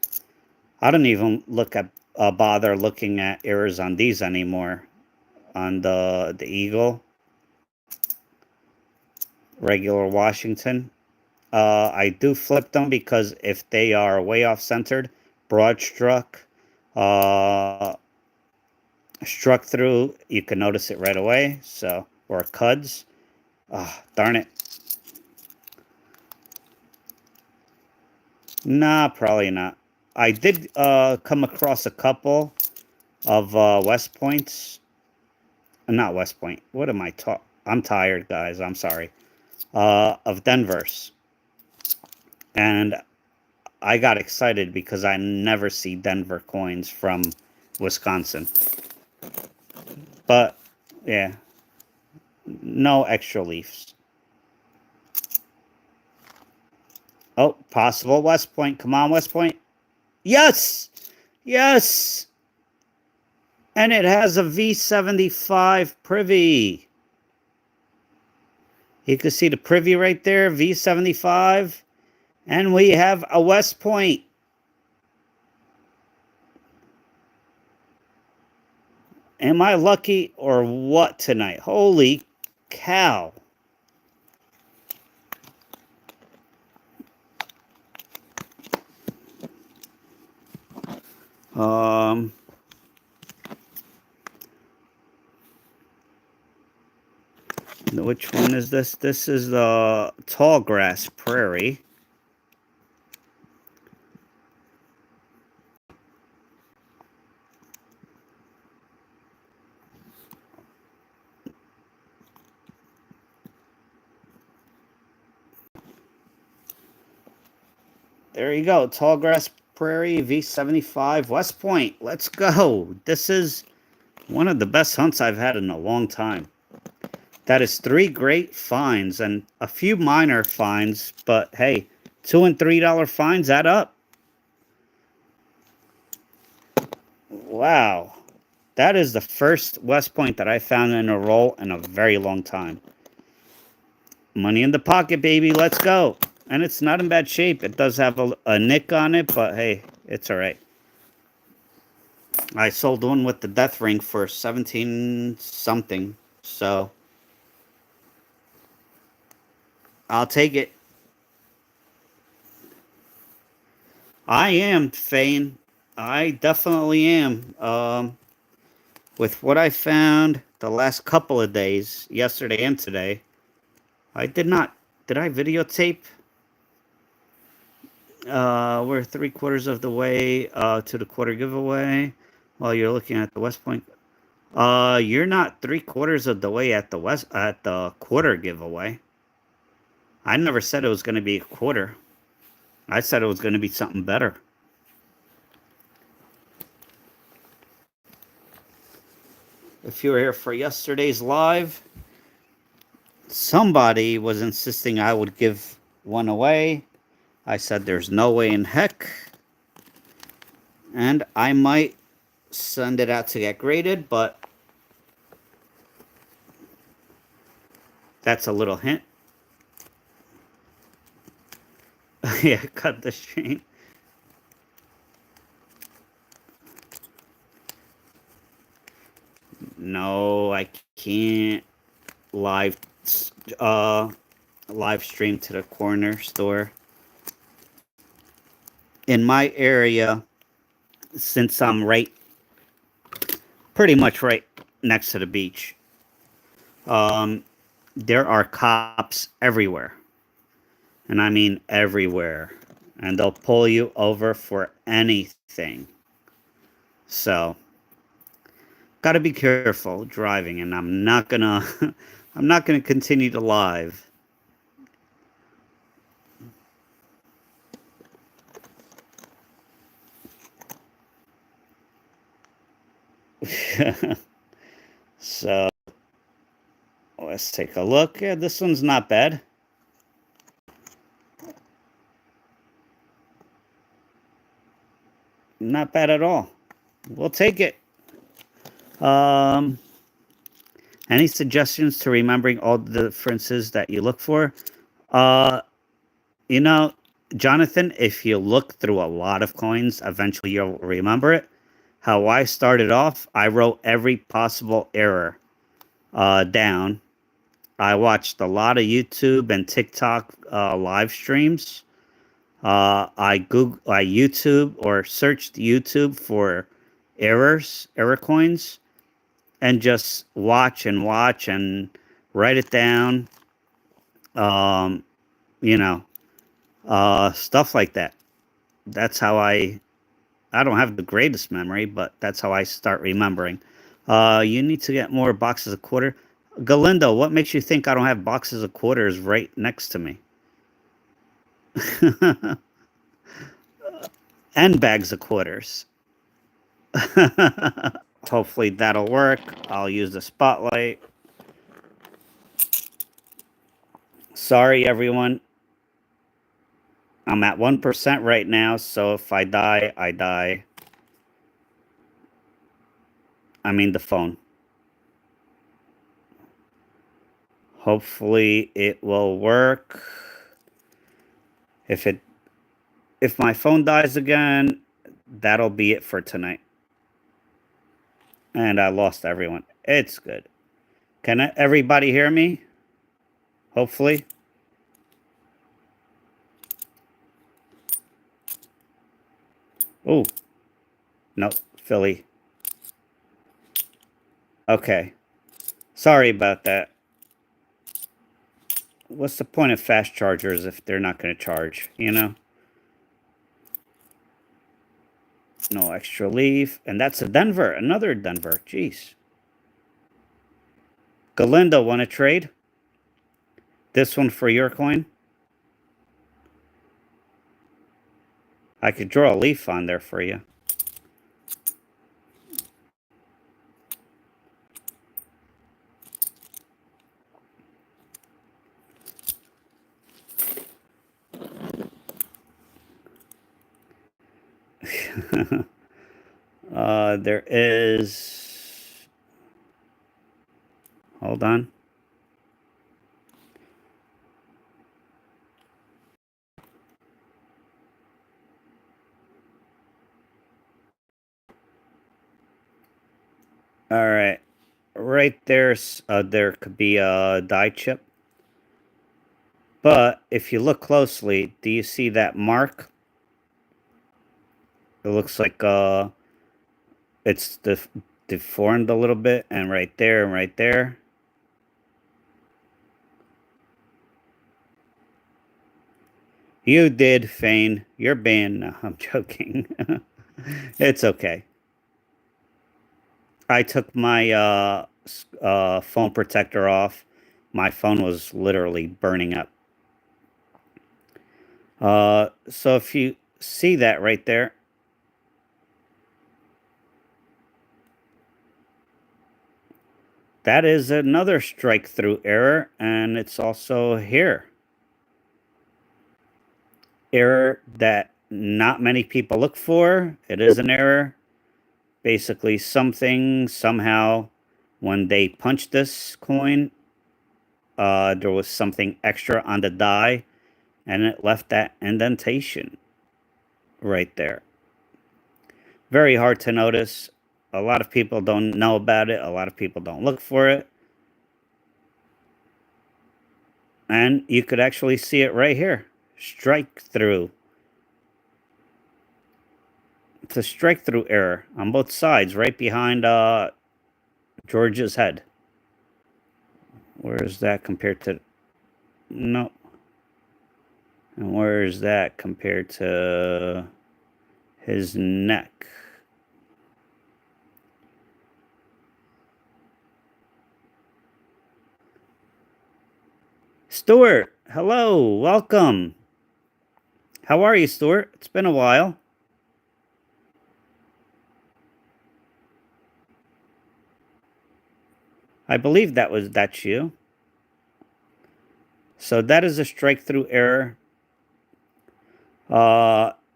I don't even bother looking at errors on these anymore. On the Eagle, regular Washington. I do flip them because if they are way off centered, broad struck, struck through, you can notice it right away. So, or cuds. Oh, darn it. Nah, probably not. I did come across a couple of West Points. Not West Point. What am I talking? I'm tired, guys. I'm sorry. Of Denver's. And I got excited because I never see Denver coins from Wisconsin. But, yeah. No extra leaves. Oh, possible West Point. Come on, West Point. Yes! Yes! And it has a V75 privy. You can see the privy right there, V75. And we have a West Point. Am I lucky or what tonight? Holy cow. Which one is this? This is the Tall Grass Prairie. There you go. Tall Grass Prairie V75 West Point. Let's go. This is one of the best hunts I've had in a long time. That is 3 great finds and a few minor finds, but hey, $2 and $3 finds add up. Wow. That is the first West Point that I found in a roll in a very long time. Money in the pocket, baby. Let's go. And it's not in bad shape. It does have a nick on it, but hey, it's all right. I sold one with the death ring for 17 something. So I'll take it. I am, Fane. I definitely am. With what I found the last couple of days, yesterday and today, I did not. Did I videotape? We're 3/4 of the way to the quarter giveaway. While you're looking at the West Point, you're not 3/4 of the way at the quarter giveaway. I never said it was going to be a quarter. I said it was going to be something better. If you were here for yesterday's live, somebody was insisting I would give one away. I said there's no way in heck. And I might send it out to get graded, but that's a little hint. Yeah, cut the stream. No, I can't live live stream to the corner store. In my area, since I'm pretty much right next to the beach, there are cops everywhere. And I mean everywhere. And they'll pull you over for anything. So, gotta be careful driving, and I'm not gonna I'm not gonna continue to live. So let's take a look. Yeah, this one's not bad. Not bad at all. We'll take it. Any suggestions to remembering all the differences that you look for? Uh, you know, Jonathan, if you look through a lot of coins, eventually you'll remember it. How I started off, I wrote every possible error down. I watched a lot of YouTube and TikTok live streams. I YouTube or searched YouTube for error coins, and just watch and write it down. Um, you know, stuff like that. That's how I don't have the greatest memory, but that's how I start remembering. You need to get more boxes of quarter. Galindo, what makes you think I don't have boxes of quarters right next to me? And bags of quarters. Hopefully that'll work. I'll use the spotlight. Sorry, everyone. I'm at 1% right now, so if I die, I die. I mean the phone. Hopefully it will work. If my phone dies again, that'll be it for tonight. And I lost everyone. It's good. Can everybody hear me? Hopefully. Oh, no, Philly. Okay. Sorry about that. What's the point of fast chargers if they're not going to charge, you know? No extra leaf. And that's a Denver. Another Denver. Jeez. Galindo, want to trade? This one for your coin? I could draw a leaf on there for you. There is... Hold on. All right. Right there's there could be a die chip. But if you look closely, do you see that mark? It looks like it's deformed a little bit, and right there and right there. You did, Fane. You're banned. No, I'm joking. It's okay. I took my phone protector off. My phone was literally burning up. So if you see that right there, that is another strike through error, and it's also here. Error that not many people look for. It is an error. Basically, something, somehow, when they punched this coin, there was something extra on the die, and it left that indentation right there. Very hard to notice. A lot of people don't know about it. A lot of people don't look for it. And you could actually see it right here. Strike through. It's a strike through error on both sides, right behind George's head. Where is that compared to... No. And where is that compared to his neck? Stuart, hello, welcome. How are you, Stuart? It's been a while. I believe that's you. So that is a strike through error.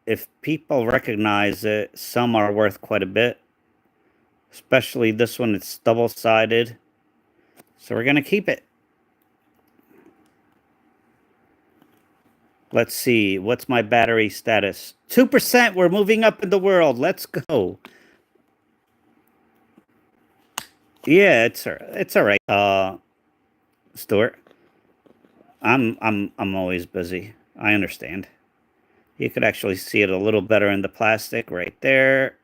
If people recognize it, some are worth quite a bit. Especially this one, it's double-sided. So we're going to keep it. Let's see. What's my battery status? 2%. We're moving up in the world. Let's go. Yeah, it's all right. Stuart. I'm always busy. I understand. You could actually see it a little better in the plastic right there.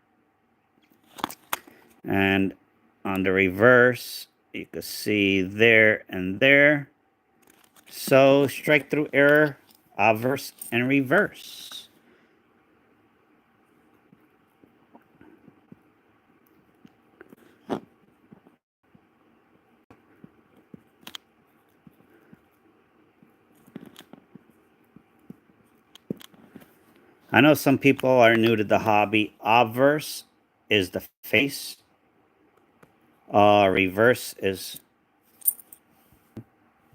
And on the reverse, you can see there and there. So strike through error, obverse, and reverse. I know some people are new to the hobby. Obverse is the face. Reverse is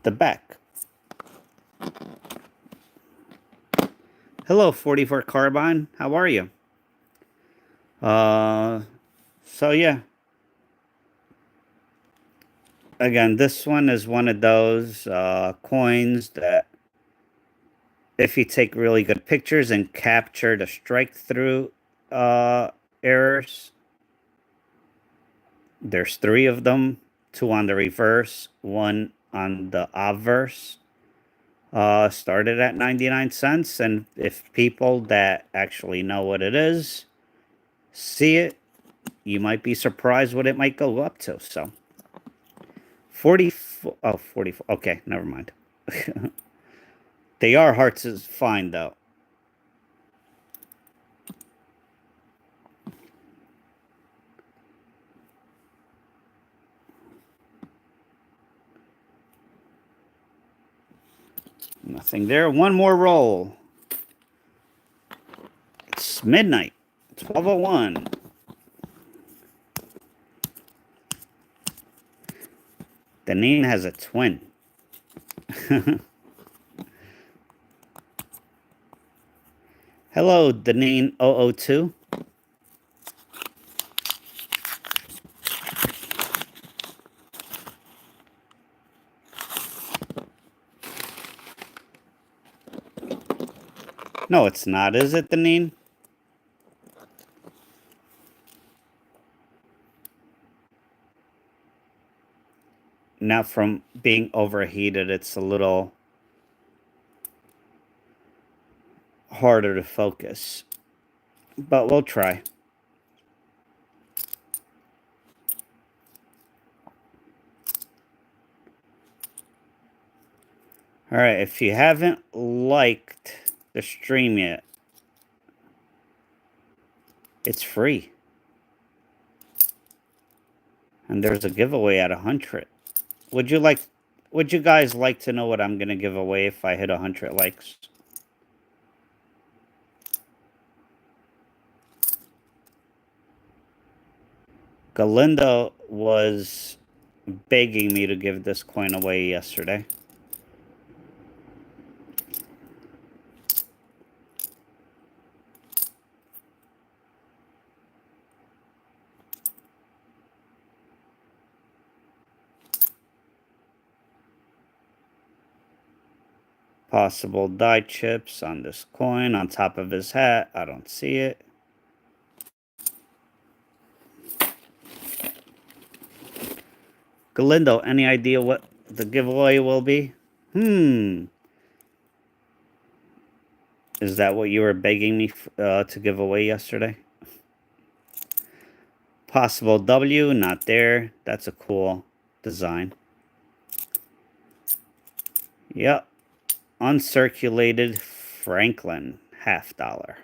the back. Hello, 44 Carbine. How are you? So yeah. Again, this one is one of those coins that if you take really good pictures and capture the strike through errors, there's 3 of them, 2 on the reverse, 1 on the obverse. Started at 99 cents, and if people that actually know what it is see it, you might be surprised what it might go up to. So 44, oh, 44, okay, never mind. They are hard to find, though. Nothing there. One more roll. It's midnight. 12:01. Deneen has a twin. Hello, Deneen 002. No, it's not. Is it, Deneen? Now, from being overheated, it's a little harder to focus. But we'll try. Alright, if you haven't liked the stream yet, it's free. And there's a giveaway at 100. Would you guys like to know what I'm going to give away if I hit 100 likes? Galindo was begging me to give this coin away yesterday. Possible die chips on this coin on top of his hat. I don't see it. Galindo, any idea what the giveaway will be? Is that what you were begging me to give away yesterday? Possible W, not there. That's a cool design. Yep. Uncirculated Franklin, $50.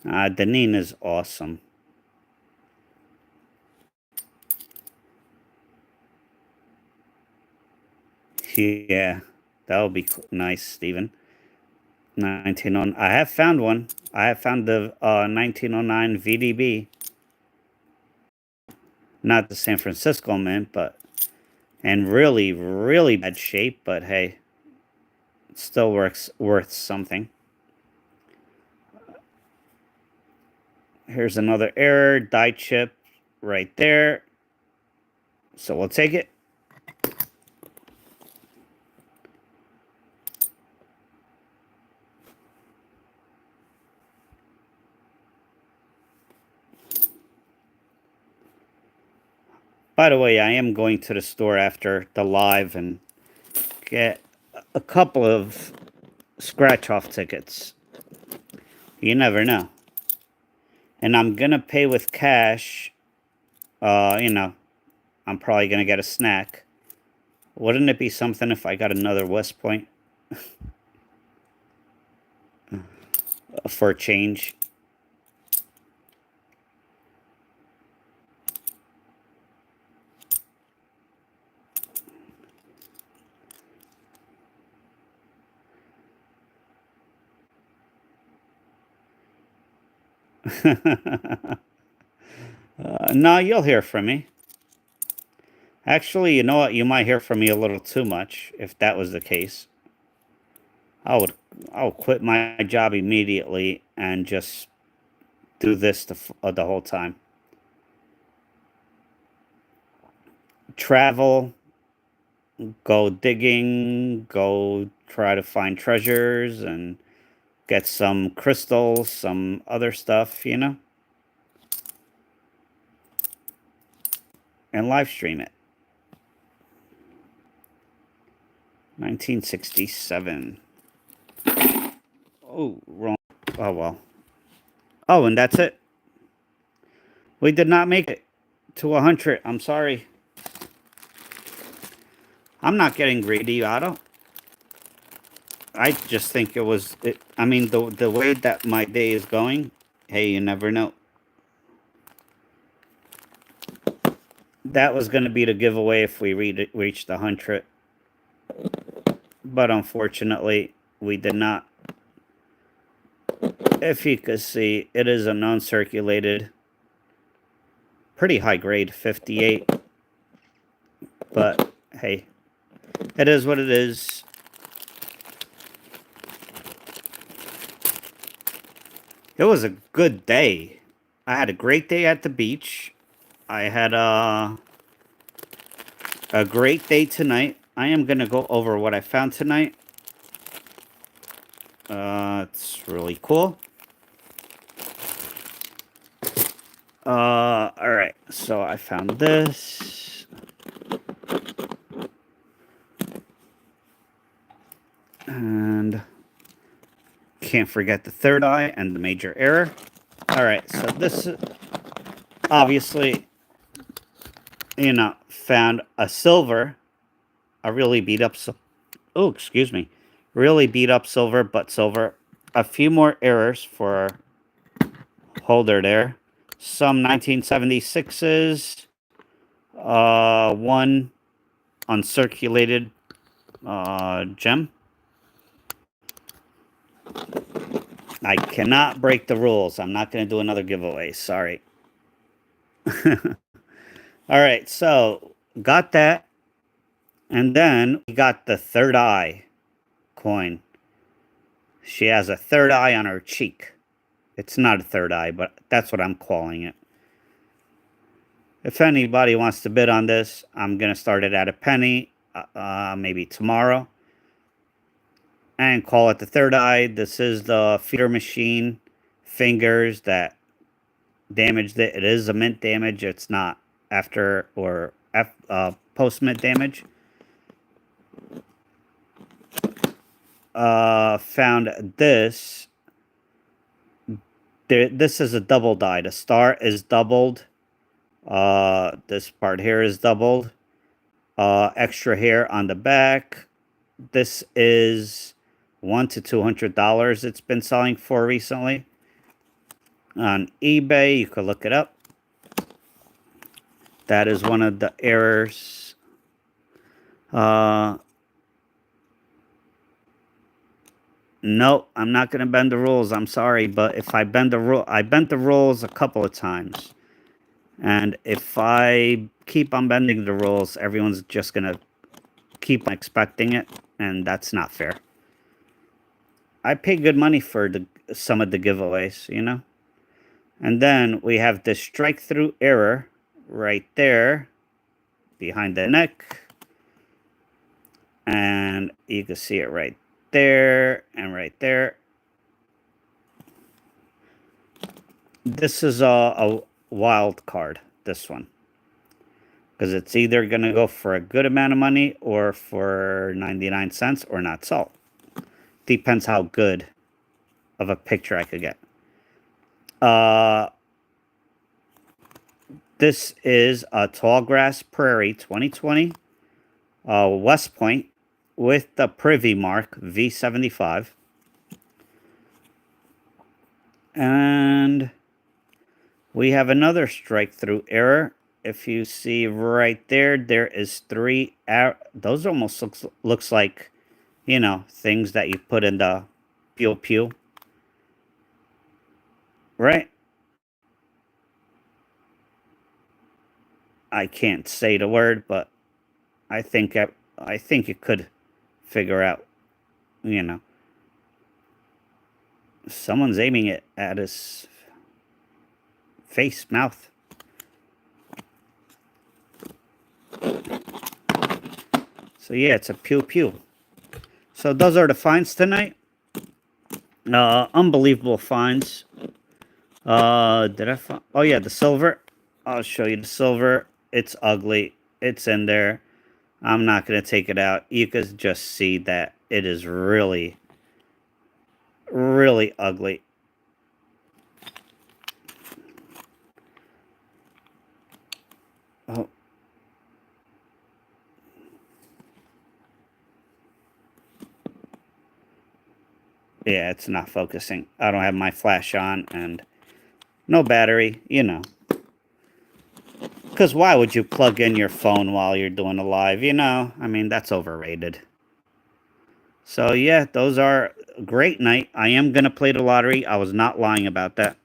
Deneen is awesome. Yeah, that would be nice, Steven. 1909. I have found one. I have found the 1909 VDB. Not the San Francisco Mint, but in really, really bad shape. But hey, it still worth something. Here's another error. Die chip right there. So we'll take it. By the way, I am going to the store after the live and get a couple of scratch-off tickets. You never know. And I'm going to pay with cash. You know, I'm probably going to get a snack. Wouldn't it be something if I got another West Point for a change? No, you'll hear from me. Actually, you know what? You might hear from me a little too much if that was the case. I'll quit my job immediately and just do this the whole time. Travel, go digging, go try to find treasures and get some crystals, some other stuff, you know? And live stream it. 1967. Oh, wrong. Oh, well. Oh, and that's it. We did not make it to 100. I'm sorry. I'm not getting greedy, Otto. I just think it was... I mean, the way that my day is going, hey, you never know. That was going to be the giveaway if we reached 100. But unfortunately, we did not. If you could see, it is a non-circulated, pretty high grade, 58. But, hey, it is what it is. It was a good day. I had a great day at the beach. I had a great day tonight. I am going to go over what I found tonight. It's really cool. All right. So I found this. And can't forget the third eye and the major error. All right. So this obviously, found a silver, a really beat up, oh, excuse me, really beat up silver, but silver. A few more errors for holder there. Some 1976s, one uncirculated gem. I cannot break the rules. I'm not going to do another giveaway. Sorry. All right, so got that. And then we got the third eye coin. She has a third eye on her cheek. It's not a third eye, but that's what I'm calling it. If anybody wants to bid on this, I'm going to start it at a penny, maybe tomorrow. And call it the third eye. This is the feeder machine fingers that damaged it. It is a mint damage. It's not after or post-mint damage. Found this. This is a double die. The star is doubled. This part here is doubled. Extra hair on the back. This is $100 to $200. It's been selling for recently on eBay. You could look it up. That is one of the errors. No, I'm not going to bend the rules. I'm sorry, but if I bend the rule, I bent the rules a couple of times. And if I keep on bending the rules, everyone's just going to keep expecting it, and that's not fair. I pay good money for some of the giveaways, And then we have the strike-through error right there behind the neck. And you can see it right there and right there. This is a wild card, this one. Because it's either going to go for a good amount of money or for 99 cents or not salt. Depends how good of a picture I could get. This is a Tallgrass Prairie 2020 West Point with the Privy Mark V75. And we have another strike-through error. If you see right there, there is 3 those almost looks like, things that you put in the pew pew. Right? I can't say the word, but I think you could figure out, Someone's aiming it at his face, mouth. So yeah, it's a pew pew. So those are the finds tonight. Unbelievable finds. Did I find? Oh yeah, the silver. I'll show you the silver. It's ugly. It's in there. I'm not going to take it out. You can just see that it is really, really ugly. Oh. Yeah, it's not focusing. I don't have my flash on and no battery, Because why would you plug in your phone while you're doing a live, I mean, that's overrated. So, yeah, those are a great night. I am going to play the lottery. I was not lying about that.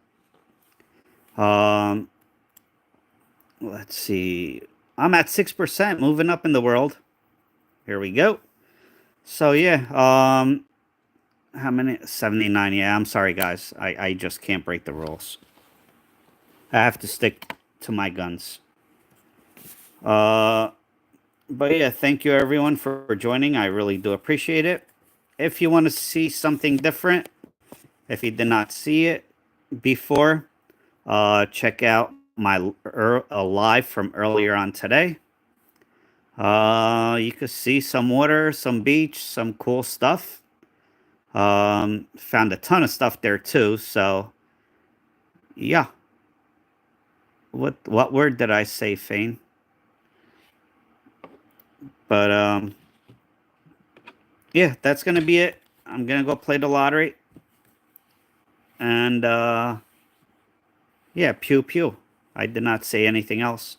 Let's see. I'm at 6%, moving up in the world. Here we go. So, yeah, How many? 79. Yeah, I'm sorry, guys. I just can't break the rules. I have to stick to my guns. But yeah, thank you everyone for joining. I really do appreciate it. If you want to see something different, if you did not see it before, check out my live from earlier on today. You could see some water, some beach, some cool stuff. Found a ton of stuff there too. So, yeah. What word did I say, Fane? But yeah, that's gonna be it. I'm gonna go play the lottery, and yeah, pew pew. I did not say anything else.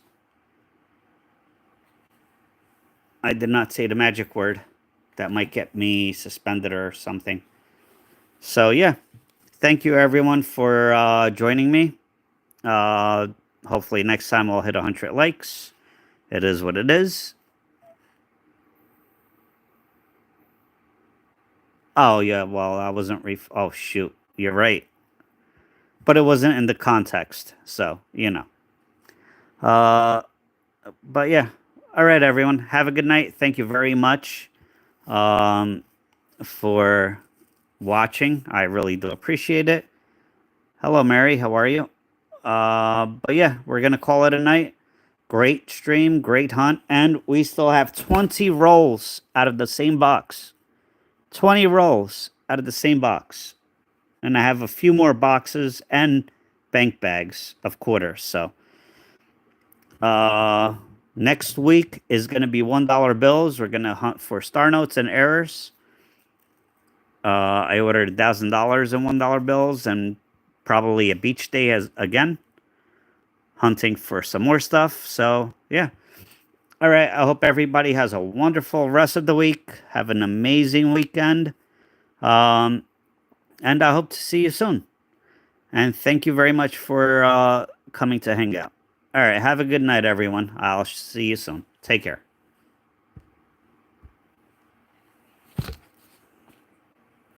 I did not say the magic word. That might get me suspended or something. So yeah, thank you everyone for joining me. Uh, Hopefully next time I'll hit 100 likes. It is what it is. Oh yeah, well I wasn't oh shoot, you're right. But it wasn't in the context, so you know. Uh, but yeah, all right, everyone. Have a good night. Thank you very much um, for watching. I really do appreciate it. Hello, Mary. How are you? But yeah, we're gonna call it a night. Great stream, great hunt, and we still have 20 rolls out of the same box. 20 rolls out of the same box. And I have a few more boxes and bank bags of quarters. So next week is going to be $1 bills. We're going to hunt for star notes and errors. I ordered $1,000 in $1 bills and probably a beach day as again, hunting for some more stuff. So yeah. All right. I hope everybody has a wonderful rest of the week. Have an amazing weekend. And I hope to see you soon. And thank you very much for coming to hang out. All right. Have a good night, everyone. I'll see you soon. Take care.